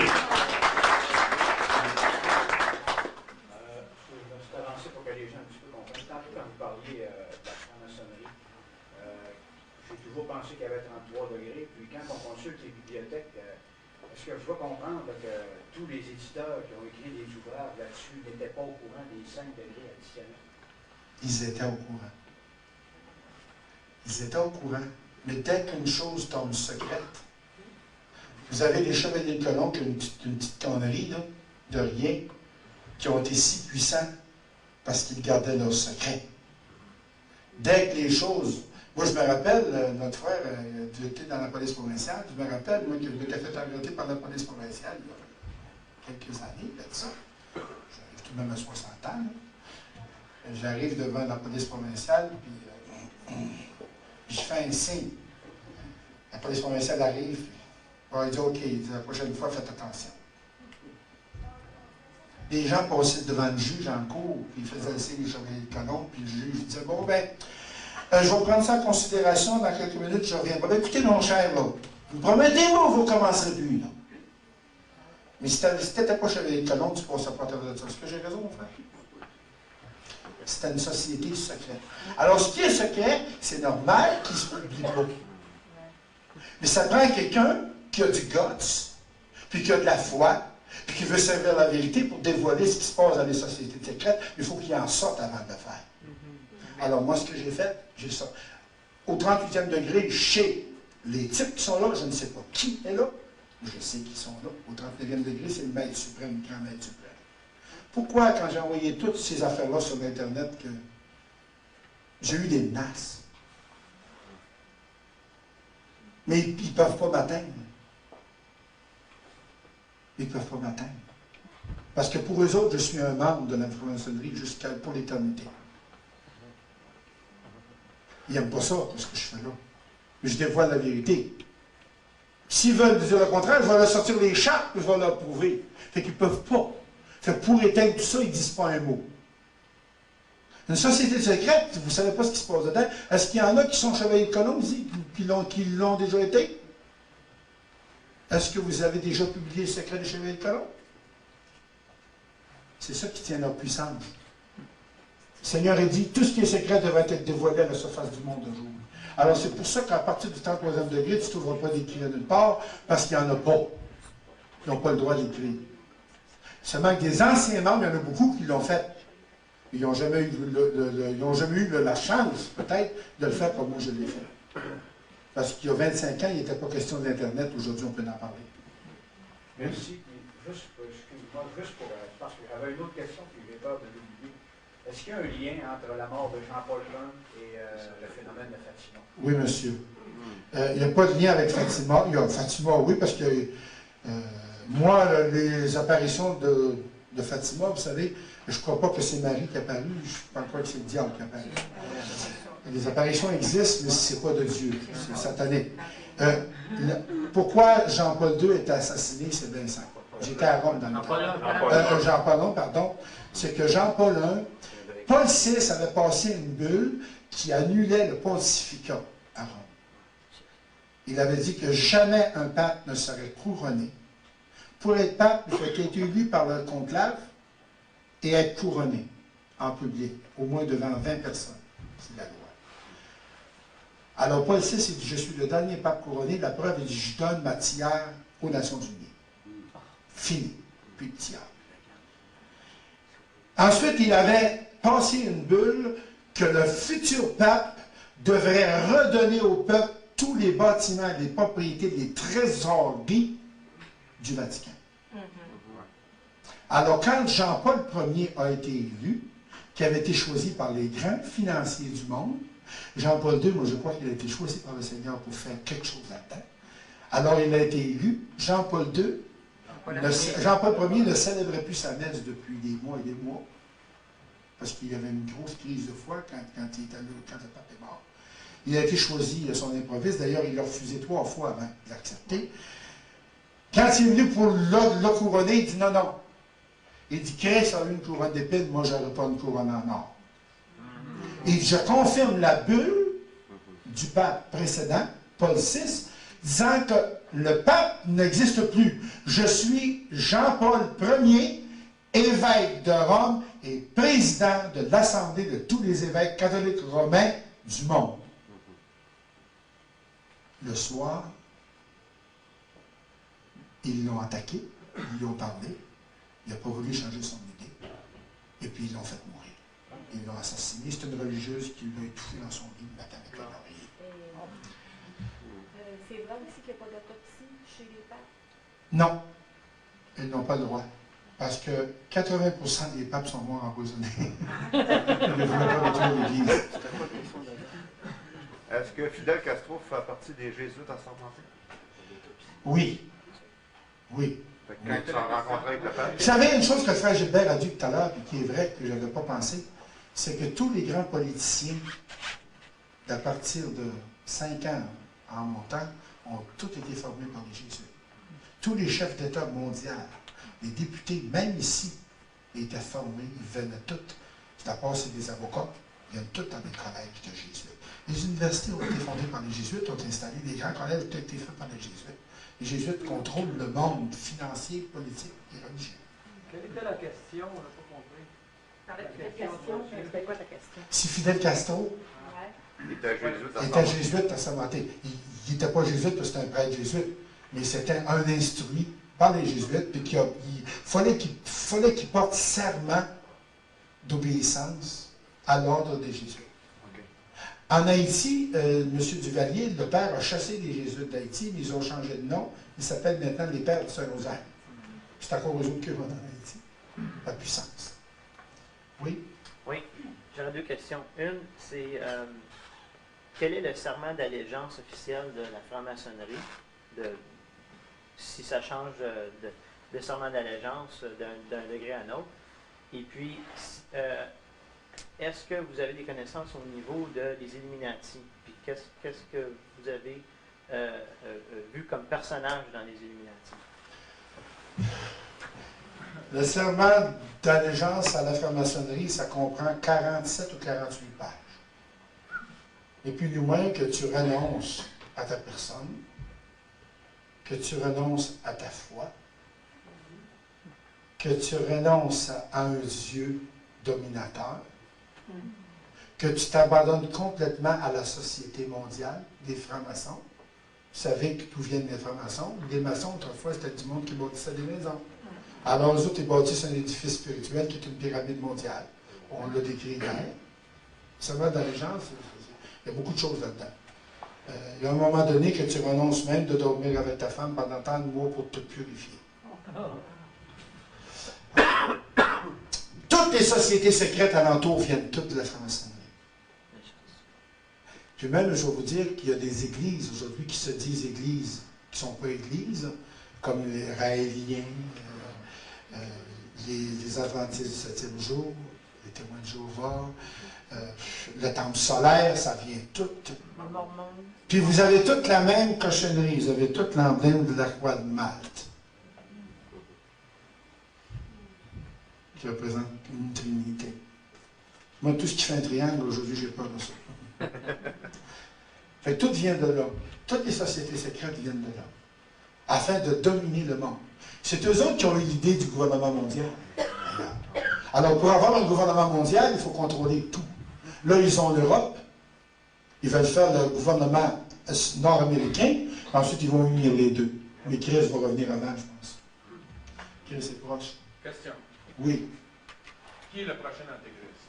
vais avancer pour que les gens un petit peu comprennent. Tantôt, quand vous parliez de la franc-maçonnerie, j'ai toujours pensé qu'il y avait 33 degrés. Puis quand on consulte les bibliothèques, est-ce que je dois comprendre que tous les éditeurs qui ont écrit des ouvrages là-dessus n'étaient pas au courant des 5 degrés additionnels? Ils étaient au courant. Ils étaient au courant. Mais dès qu'une chose tombe secrète, vous avez les chevaliers de colomb qui ont une petite connerie, là, de rien, qui ont été si puissants parce qu'ils gardaient leurs secrets. Dès que les choses... Moi, je me rappelle, notre frère était dans la police provinciale, je me rappelle, moi, que je m'étais fait arrêter par la police provinciale il y a quelques années, là, de ça. J'arrive tout de même à 60 ans, là. J'arrive devant la police provinciale, puis je fais un signe. La police provinciale arrive, puis il dit « OK, il dit, la prochaine fois, faites attention. » Les gens passaient devant le juge en cours, puis ils faisaient le signe des chevaliers de colomb, puis le juge disait « Bon, ben, je vais prendre ça en considération, dans quelques minutes, je reviens. Ben, écoutez, mon cher, là, vous promettez-moi, vous ne recommencerez plus, là. Mais si tu n'étais pas chevalier de colomb, tu ne passais pas à travers de ça. Est-ce que j'ai raison, mon frère? C'était une société secrète. Alors, ce qui est secret, c'est normal qu'il ne se publie pas. Mais ça prend quelqu'un qui a du guts, puis qui a de la foi, puis qui veut servir la vérité pour dévoiler ce qui se passe dans les sociétés secrètes. Il faut qu'il en sorte avant de le faire. Alors, moi, ce que j'ai fait, j'ai ça. Au 38e degré, chez Les types qui sont là, je ne sais pas qui est là, mais je sais qu'ils sont là. Au 39e degré, c'est le maître suprême, le grand maître suprême. Pourquoi, quand j'ai envoyé toutes ces affaires-là sur Internet, que j'ai eu des menaces? Mais ils ne peuvent pas m'atteindre. Ils ne peuvent pas m'atteindre. Parce que pour eux autres, je suis un membre de la franc-maçonnerie pour l'éternité. Ils n'aiment pas ça, ce que je fais là. Mais je dévoile la vérité. S'ils veulent dire le contraire, je vais leur sortir les chartes, je vais leur prouver. Fait qu'ils ne peuvent pas. Fait que pour éteindre tout ça, ils ne disent pas un mot. Une société secrète, vous ne savez pas ce qui se passe dedans. Est-ce qu'il y en a qui sont chevaliers de colombe ici, qui l'ont déjà été? Est-ce que vous avez déjà publié le secret des chevaliers de colombe? C'est ça qui tient leur puissance. Le Seigneur a dit, tout ce qui est secret devrait être dévoilé à la surface du monde un jour. Alors c'est pour ça qu'à partir du 33e degré, tu ne trouveras pas d'écrire nulle part, parce qu'il n'y en a pas. Ils n'ont pas le droit d'écrire. Seulement que des anciens membres, il y en a beaucoup qui l'ont fait. Ils n'ont jamais eu la chance, peut-être, de le faire comme moi je l'ai fait. Parce qu'il y a 25 ans, il n'était pas question de l'Internet. Aujourd'hui, on peut en parler. Merci. Excuse-moi, juste pour... parce que j'avais une autre question, puis j'ai peur de l'oublier. Est-ce qu'il y a un lien entre la mort de Jean-Paul I et le phénomène de Fatima? Oui, monsieur. Il n'y a pas de lien avec Fatima. Il y a Fatima, oui, parce que moi, les apparitions de Fatima, vous savez, je ne crois pas que c'est Marie qui est apparue, je ne crois pas que c'est le diable qui est apparu. Les apparitions existent, mais ce n'est pas de Dieu, c'est satanique. Pourquoi Jean-Paul II était assassiné, c'est bien simple. J'étais à Rome dans le temps. Jean-Paul I, pardon. C'est que Jean-Paul I, Paul VI avait passé une bulle qui annulait le pontificat à Rome. Il avait dit que jamais un pape ne serait couronné. Pour être pape, il faut être élu par le conclave et être couronné en public, au moins devant 20 personnes. C'est la loi. Alors Paul VI, il dit, je suis le dernier pape couronné. La preuve, il dit, je donne ma tiare aux Nations Unies. Fini. Puis de tiare. Ensuite, il avait passé une bulle que le futur pape devrait redonner au peuple tous les bâtiments, les propriétés, les trésoreries du Vatican. Alors, quand Jean-Paul Ier a été élu, qui avait été choisi par les grands financiers du monde, Jean-Paul II, moi je crois qu'il a été choisi par le Seigneur pour faire quelque chose là-dedans. Alors, il a été élu. Jean-Paul Ier ne célébrait plus sa messe depuis des mois et des mois, parce qu'il y avait une grosse crise de foi quand le pape est mort. Il a été choisi à son improviste. D'ailleurs, il l'a refusé 3 fois avant de l'accepter. Quand il est venu pour le couronner, il dit non, non. Il dit, Christ a eu une couronne d'épines, moi, je n'aurai pas une couronne en or. Et je confirme la bulle du pape précédent, Paul VI, disant que le pape n'existe plus. Je suis Jean-Paul Ier, évêque de Rome et président de l'Assemblée de tous les évêques catholiques romains du monde. Le soir, ils l'ont attaqué, ils lui ont parlé. Il n'a pas voulu changer son idée. Et puis, ils l'ont fait mourir. Ils l'ont assassiné. C'est une religieuse qui l'a étouffé dans son lit le matin avec un oreiller. C'est vrai aussi qu'il n'y a pas d'autopsie chez les papes? Non. Ils n'ont pas le droit. Parce que 80% des papes sont morts empoisonnés. Ils ne voulaient pas retourner l'église. Est-ce que Fidel Castro fait partie des Jésuites assermentés? Oui. Oui. Quand ils sont rencontrés avec le pape? Vous savez, une chose que le frère Gilbert a dit tout à l'heure, et qui est vrai, que je n'avais pas pensé, c'est que tous les grands politiciens, à partir de 5 ans en montant, ont tous été formés par les Jésuites. Tous les chefs d'État mondiaux, les députés, même ici, étaient formés, ils venaient tous, c'est à part c'est des avocats, ils viennent tous dans des collèges de Jésuites. Les universités ont été fondées par les Jésuites, ont été installées, les grands collèges ont été faits par les Jésuites. Les Jésuites contrôlent le monde financier, politique et religieux. Quelle était la question? On n'a pas compris. C'était quoi ta question? Si Fidel Castro Il était jésuite assermenté, il n'était pas jésuite parce que c'était un prêtre jésuite, mais c'était un instruit par les jésuites, puis il fallait qu'il porte serment d'obéissance à l'ordre des jésuites. Okay. En Haïti, M. Duvalier, le père, a chassé les jésuites d'Haïti, mais ils ont changé de nom. Ils s'appellent maintenant les Pères du Saint-Rosaire. C'est encore eux autres qui vont en Haïti. La puissance. Oui? Oui, j'aurais deux questions. Une, c'est quel est le serment d'allégeance officiel de la franc-maçonnerie? Si ça change de serment d'allégeance d'un degré à un autre. Et puis, est-ce que vous avez des connaissances au niveau des Illuminati? Puis qu'est-ce que vous avez vu comme personnage dans les Illuminati? Le serment d'allégeance à la franc-maçonnerie, ça comprend 47 ou 48 pages. Et puis, du moins que tu renonces à ta personne, que tu renonces à ta foi, que tu renonces à un Dieu dominateur, que tu t'abandonnes complètement à la société mondiale des francs-maçons. Vous savez d'où viennent les francs-maçons? Les maçons, autrefois, c'était du monde qui bâtissait des maisons. Alors, eux autres, ils bâtissent un édifice spirituel qui est une pyramide mondiale. On l'a décrit hier. Seulement d'allégeance, il y a beaucoup de choses là-dedans. Il y a un moment donné que tu renonces même de dormir avec ta femme pendant tant de mois pour te purifier. Toutes les sociétés secrètes alentour viennent toutes de la franc-maçonnerie. Puis même, je vais vous dire qu'il y a des églises aujourd'hui qui se disent églises, qui ne sont pas églises, comme les Raéliens, les Adventistes du 7e jour, les témoins de Jéhovah, le temple solaire, ça vient tout. Puis vous avez toute la même cochonnerie, vous avez toute l'emblème de la croix de Malte, qui représente une trinité. Moi, tout ce qui fait un triangle, aujourd'hui, j'ai peur de ça. Fait que tout vient de là. Toutes les sociétés secrètes viennent de là, afin de dominer le monde. C'est eux autres qui ont eu l'idée du gouvernement mondial. Alors, pour avoir un gouvernement mondial, il faut contrôler tout. Là, ils ont l'Europe. Ils veulent faire le gouvernement nord-américain. Ensuite, ils vont unir les deux. Mais Christ va revenir avant, je pense. Christ est proche. Question. Oui. Qui est le prochain antéchrist?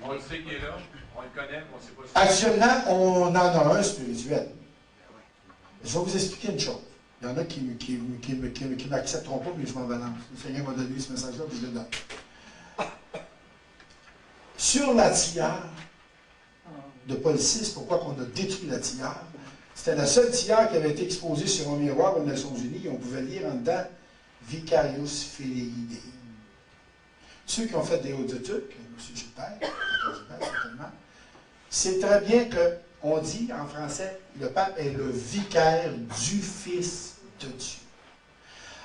On le sait qu'il est là, on le connaît, mais on ne sait pas si... Actuellement, on en a un spirituel. Je vais vous expliquer une chose. Il y en a qui ne m'accepteront pas, mais je m'en balance. Le Seigneur m'a donné ce message-là, puis je le donne. Sur la tiare de Paul VI, pourquoi on a détruit la tiare? C'était la seule tiare qui avait été exposée sur un miroir aux Nations Unies, et on pouvait lire en dedans Vicarius Filii Dei. Ceux qui ont fait des hautes études, M. Gilbert, certainement, c'est très bien qu'on dit en français, le pape est le vicaire du Fils de Dieu.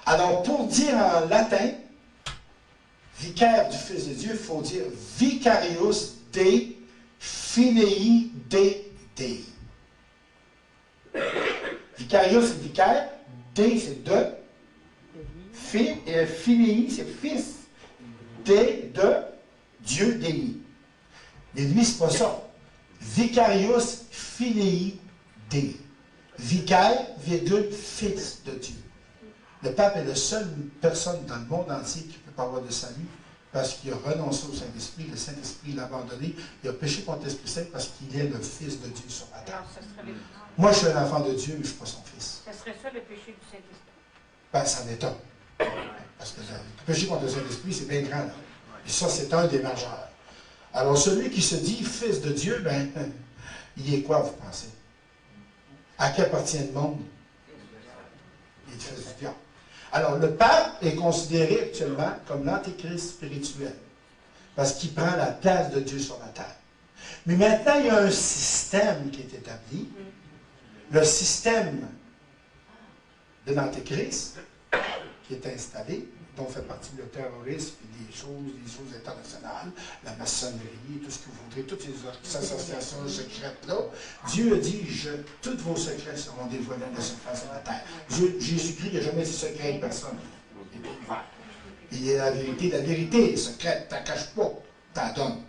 Alors, pour dire en latin, vicaire du Fils de Dieu, il faut dire Vicarius Dei Filii Dei Dei. Vicarius, c'est vicaire, Dei, c'est de, Filii, c'est fils, Dei, de Dieu, Dei. Mais lui, c'est pas ça. Vicarius Filii Dei. Vicaire, virgule, fils de Dieu. Le pape est la seule personne dans le monde entier qui ne peut pas avoir de salut parce qu'il a renoncé au Saint-Esprit. Le Saint-Esprit l'a abandonné. Il a péché contre l'Esprit Saint parce qu'il est le Fils de Dieu sur la terre. Moi, je suis un enfant de Dieu, mais je ne suis pas son fils. Ce serait ça le péché du Saint-Esprit? Ben, c'en est un. Parce que le péché contre le Saint-Esprit, c'est bien grand. Là. Et ça, c'est un des majeurs. Alors, celui qui se dit fils de Dieu, ben, il est quoi, vous pensez? À qui appartient le monde? Il est fils du diable. Alors, le pape est considéré actuellement comme l'antéchrist spirituel, parce qu'il prend la place de Dieu sur la terre. Mais maintenant, il y a un système qui est établi, le système de l'antéchrist, qui est installé, dont fait partie le terrorisme et des choses internationales, la maçonnerie, tout ce que vous voudrez, toutes ces associations secrètes-là. Dieu a dit, tous vos secrets seront dévoilés à la surface de la terre. Jésus-Christ n'a jamais dit secret à personne. Il est ouvert. Il est la vérité est secrète, tu ne caches pas, tu la donnes.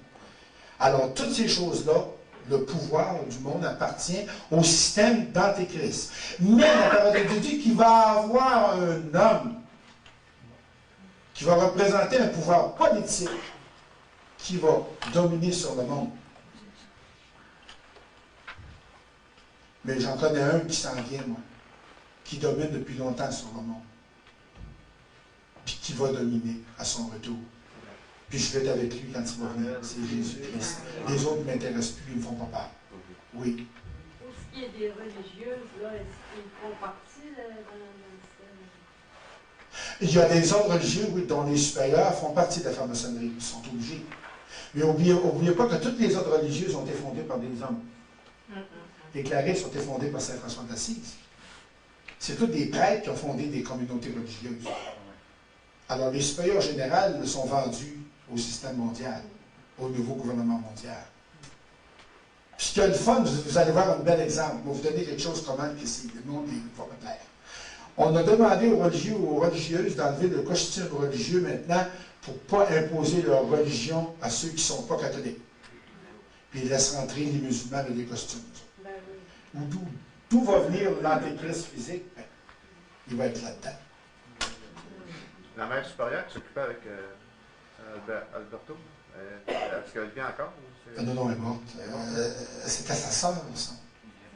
Alors, toutes ces choses-là, le pouvoir du monde appartient au système d'Antéchrist. Mais la parole de Dieu dit qu'il va avoir un homme qui va représenter un pouvoir politique qui va dominer sur le monde. Mais j'en connais un qui s'en vient, moi, qui domine depuis longtemps sur le monde. Puis qui va dominer à son retour. Puis je vais être avec lui quand il va venir. C'est Jésus-Christ. Les autres ne m'intéressent plus, ils ne me font pas peur. Oui. Pour ce qui est des religieuses, là, est-ce qu'ils font partie dans Il y a des ordres religieux, oui, dont les supérieurs font partie de la franc-maçonnerie. Ils sont obligés. Mais n'oubliez pas que toutes les ordres religieuses ont été fondées par des hommes. Les clarisses ont été fondées par Saint François d'Assise. C'est tous des prêtres qui ont fondé des communautés religieuses. Alors, les supérieurs généraux sont vendus au système mondial, au nouveau gouvernement mondial. Puis ce qui est le fun, vous allez voir un bel exemple. Je vais vous donner quelque chose comment que c'est le monde va me plaire. On a demandé aux religieux ou aux religieuses d'enlever le costume religieux maintenant pour ne pas imposer leur religion à ceux qui ne sont pas catholiques. Puis ils laissent rentrer les musulmans avec des costumes. D'où va venir l'antéchrist physique? Ben, il va être là-dedans. La mère supérieure qui s'occupait avec Alberto, est-ce qu'elle vit encore? Non, elle est morte. C'était sa sœur, ça.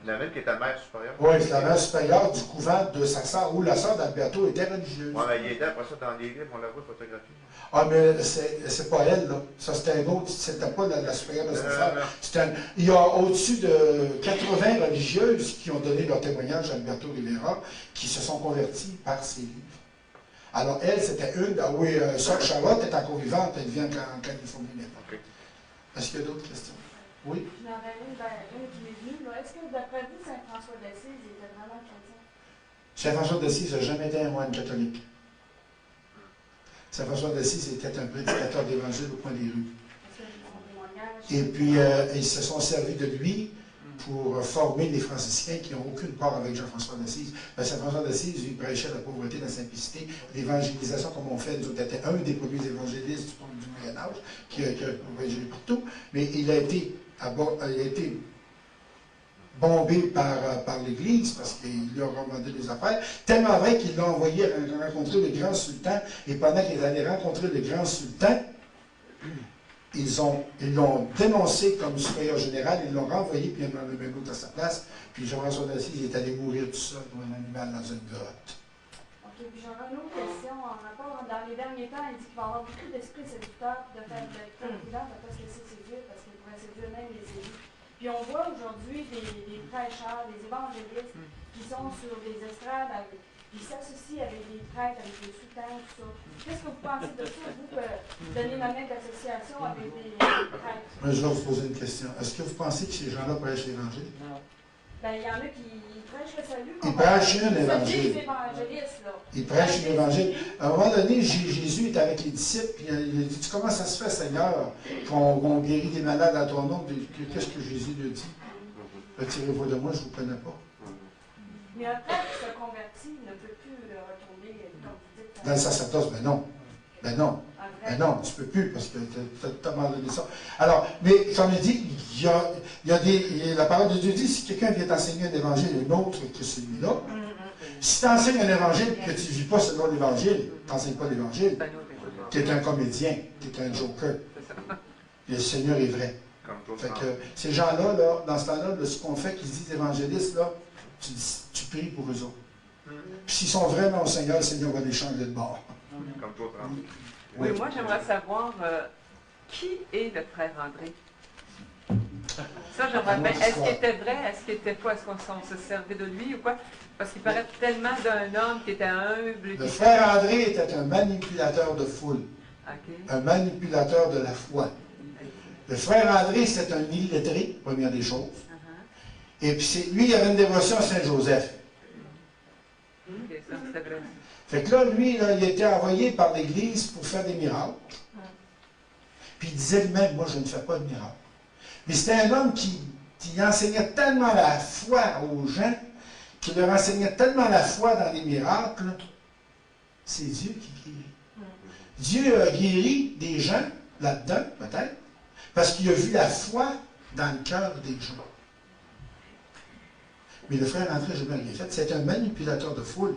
La même qui était mère supérieure? Oui, c'est la mère supérieure du couvent de sa sœur, où la sœur d'Alberto était religieuse. Oui, mais il était après ça dans les livres, on la voit photographier. Ah, mais c'est pas elle, là. Ça, c'était un autre, c'était pas la supérieure de sa sœur. Il y a au-dessus de 80 religieuses qui ont donné leur témoignage à Alberto Rivera, qui se sont converties par ses livres. Alors, elle, c'était une. Ah oui, sœur Charlotte est encore vivante, elle vient en Californie maintenant. Okay. Est-ce qu'il y a d'autres questions? Oui? J'en avais une qui m'est venue. Est-ce que, d'après vous, Saint François d'Assise était vraiment chrétien? Saint François d'Assise n'a jamais été un moine catholique. Saint François d'Assise était un prédicateur d'évangile au coin des rues. Et puis, ils se sont servis de lui pour former les franciscains qui n'ont aucune part avec Jean-François d'Assise. Saint François d'Assise, il prêchait la pauvreté, la simplicité, l'évangélisation comme on fait. Nous autres, était un des premiers évangélistes du Moyen-Âge qui a évangélisé partout, mais il a été bombé par l'Église parce qu'il lui a recommandé des affaires, tellement vrai qu'il l'a envoyé rencontrer le grand sultan, et pendant qu'il allait rencontrer le grand sultan, ils l'ont dénoncé comme supérieur général, ils l'ont renvoyé, puis ils l'ont mis un autre à sa place, puis Jean-François d'Assise il est allé mourir tout seul comme un animal dans une grotte. OK, puis j'aurais une autre question en rapport. Dans les derniers temps, il dit qu'il va y avoir beaucoup d'esprits séducteurs de faire de prudence, de ne pas se laisser séduire, parce qu'il pourrait séduire même les élus. Puis on voit aujourd'hui des prêcheurs, des évangélistes qui sont sur des estrades, qui s'associent avec des prêtres, avec des soutains, tout ça. Qu'est-ce que vous pensez de ça, vous, donner la main d'association avec des prêtres? Je vais vous poser une question. Est-ce que vous pensez que ces gens-là prêchent l'Évangile? Non. Ben, il y en a qui prêchent le salut. Ils prêchent un évangile. Ils prêchent l'évangile. À un moment donné, Jésus est avec les disciples, puis il a dit, comment ça se fait, Seigneur, qu'on guérit des malades à ton nom? Qu'est-ce que Jésus lui dit? Retirez-vous de moi, je ne vous connais pas. Mais un prêtre qui se convertit ne peut plus retourner, comme vous dites. Dans le sacerdoce, ben non. Ben non. Ben non, tu ne peux plus, parce que tu as abandonné ça. Alors, mais comme je dis, la parole de Dieu dit, si quelqu'un vient t'enseigner un évangile, un autre que celui-là, si tu enseignes un évangile et que tu ne vis pas selon l'évangile, tu n'enseignes pas l'évangile, tu es un comédien, tu es un joker. Et le Seigneur est vrai. Fait que ces gens-là, là, dans ce temps-là, ce qu'on fait, qu'ils disent évangélistes, là, tu pries pour eux autres. Puis s'ils sont vraiment au Seigneur, le Seigneur va les changer de bord. Comme toi, oui, moi j'aimerais savoir qui est le frère André. Ça, j'aimerais bien. Est-ce qu'il était vrai? Est-ce qu'il était quoi? Est-ce qu'on se servait de lui ou quoi? Parce qu'il paraît tellement d'un homme qui était humble. Le frère André était un manipulateur de foule. Okay. Un manipulateur de la foi. Le frère André, c'était un illettré, première des choses. Et puis lui, il avait une dévotion à Saint-Joseph. Okay, ça, c'est vrai. Fait que là, lui, là, il a été envoyé par l'Église pour faire des miracles. Puis il disait lui-même, moi, je ne fais pas de miracles. Mais c'était un homme qui enseignait tellement la foi aux gens, qui leur enseignait tellement la foi dans les miracles, c'est Dieu qui guérit. Dieu a guéri des gens là-dedans, peut-être, parce qu'il a vu la foi dans le cœur des gens. Mais le frère André, je n'ai rien fait. C'est un manipulateur de foule.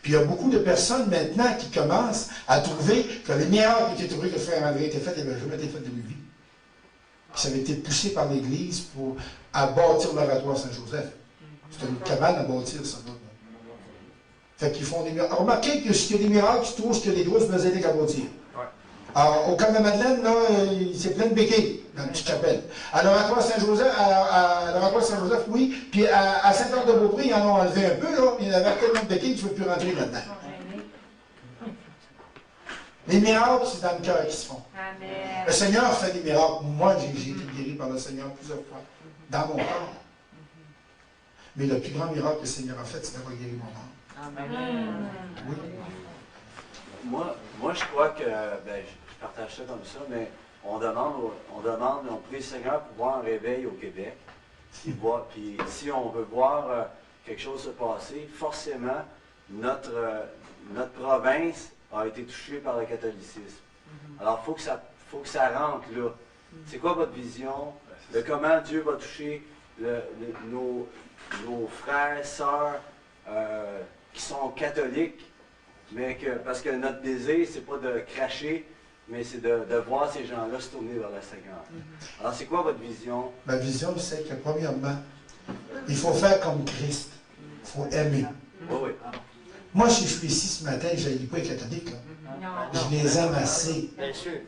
Puis il y a beaucoup de personnes maintenant qui commencent à trouver que les miracles qui étaient trouvés que le frère André était fait, ils n'avaient jamais été faits de lui. Puis ça avait été poussé par l'Église pour bâtir l'oratoire Saint-Joseph. C'est une cabane à bâtir, ça. Là. Fait qu'ils font des miracles. Remarquez que s'il y a des miracles, tu trouves qu'il y a des grosses mosaïques à bâtir. Alors, au Cap de Madeleine, là, c'est plein de béquilles dans une petite chapelle. À l'oratoire Saint-Joseph, oui. Puis à Saint-Anne-de-Beaupré, ils en ont enlevé un peu, là. Il y en avait tellement de béquilles que tu ne peux plus rentrer là-dedans. Les miracles, c'est dans le cœur qui se font. Amen. Le Seigneur fait des miracles. Moi, j'ai été guéri par le Seigneur plusieurs fois, dans mon corps. Mais le plus grand miracle que le Seigneur a fait, c'est d'avoir guéri mon âme. Amen. Oui. Moi, je crois que, je partage ça comme ça, mais on prie le Seigneur pour voir un réveil au Québec. Puis si on veut voir quelque chose se passer, forcément, notre province a été touchée par le catholicisme. Alors, il faut que ça rentre là. C'est quoi votre vision de comment Dieu va toucher nos frères, sœurs qui sont catholiques, mais parce que notre désir, c'est pas de cracher, mais c'est de voir ces gens-là se tourner vers le Seigneur. Alors, c'est quoi votre vision? Ma vision, c'est que, premièrement, il faut faire comme Christ. Il faut aimer. Oui. Moi, si je suis ici ce matin, je n'ai pas les catholiques. Là. Je les aime assez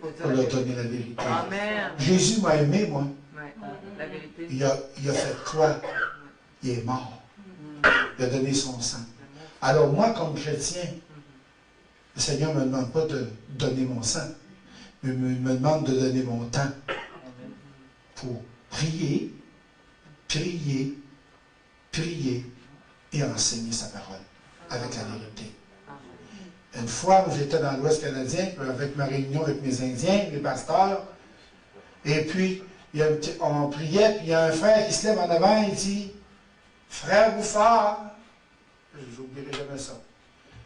pour leur donner la vérité. Amen. Jésus m'a aimé, moi. Ouais, la vérité. Il a fait quoi? Il est mort. Il a donné son sang. Alors moi, comme chrétien, le Seigneur ne me demande pas de donner mon sang, mais me demande de donner mon temps pour prier et enseigner sa parole avec la vérité. Une fois, j'étais dans l'Ouest canadien, avec ma réunion avec mes Indiens, mes pasteurs, et puis on priait, puis il y a un frère qui se lève en avant et dit, « Frère Bouffard, je n'oublierai jamais ça.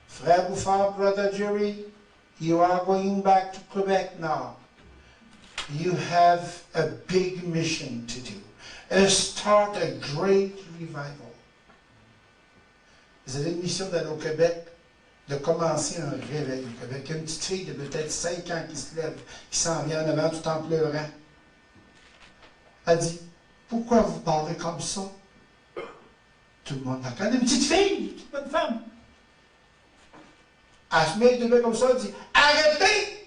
Frère Bouffard, Brother Jerry, you are going back to Quebec now. You have a big mission to do. Start a great revival. » Vous avez une mission d'aller au Québec, de commencer un réveil au Québec. Il y a une petite fille de peut-être 5 ans qui se lève, qui s'en vient en avant tout en pleurant. Elle dit, « Pourquoi vous parlez comme ça? » Tout le monde la regarde. Une petite fille, une petite bonne femme. Elle se met de mains comme ça, elle dit, « Arrêtez!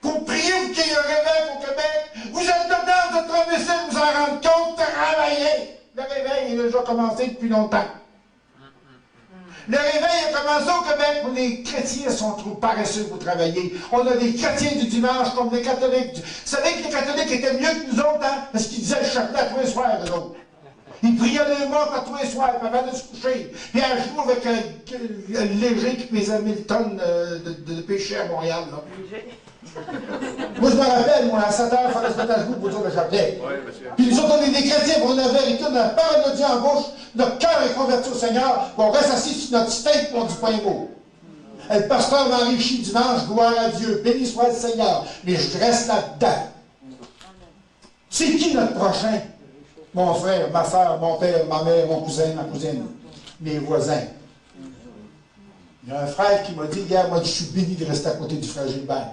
Pour prier qu'il y ait un réveil au Québec, vous êtes dedans, vous êtes traversés, vous en rendez compte, travaillez! » Le réveil est déjà commencé depuis longtemps. Le réveil a commencé au Québec où les chrétiens sont trop paresseux pour travailler. On a des chrétiens du dimanche comme des catholiques. Vous savez que les catholiques étaient mieux que nous autres, hein? Parce qu'ils disaient le chapelet à tous les soirs, eux autres. Ils priaient les morts à tous les soirs, avant de se coucher. Puis un jour, avec un léger qui pesait 1000 tonnes de péché à Montréal. Là. Moi, je me rappelle, moi, à 7 heures, il fallait se mettre à genoux pour dire le chapelet. Oui, monsieur. Puis nous autres, on est des chrétiens, pour la vérité, on a la parole de Dieu en bouche, notre cœur est converti au Seigneur, puis on reste assis sur notre steak, puis on dit pas un mot. Le pasteur m'enrichit dimanche, gloire à Dieu, béni soit le Seigneur, mais je reste là-dedans. C'est qui notre prochain? Mon frère, ma soeur, mon père, ma mère, mon cousin, ma cousine, mes voisins. Il y a un frère qui m'a dit, hier, moi, je suis béni de rester à côté du frère Gilbert.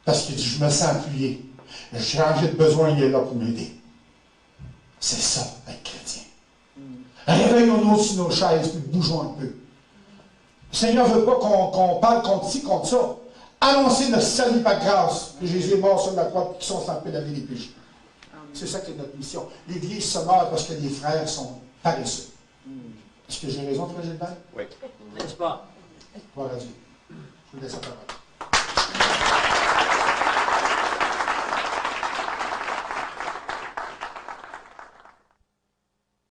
Parce que je me sens appuyé. J'ai changé de besoin, il est là pour m'aider. C'est ça, être chrétien. Réveillons-nous sur nos chaises, puis bougeons un peu. Le Seigneur ne veut pas qu'on parle contre ci, contre ça. Annoncez le salut par grâce. Que Jésus est mort sur la croix, qui sont sans laver les péchés. C'est ça qui est notre mission. L'Église se meurt parce que les frères sont paresseux. Est-ce que j'ai raison, frère Gilbert? Oui. N'est-ce pas? Gloire à Dieu. Je vous laisse la parole.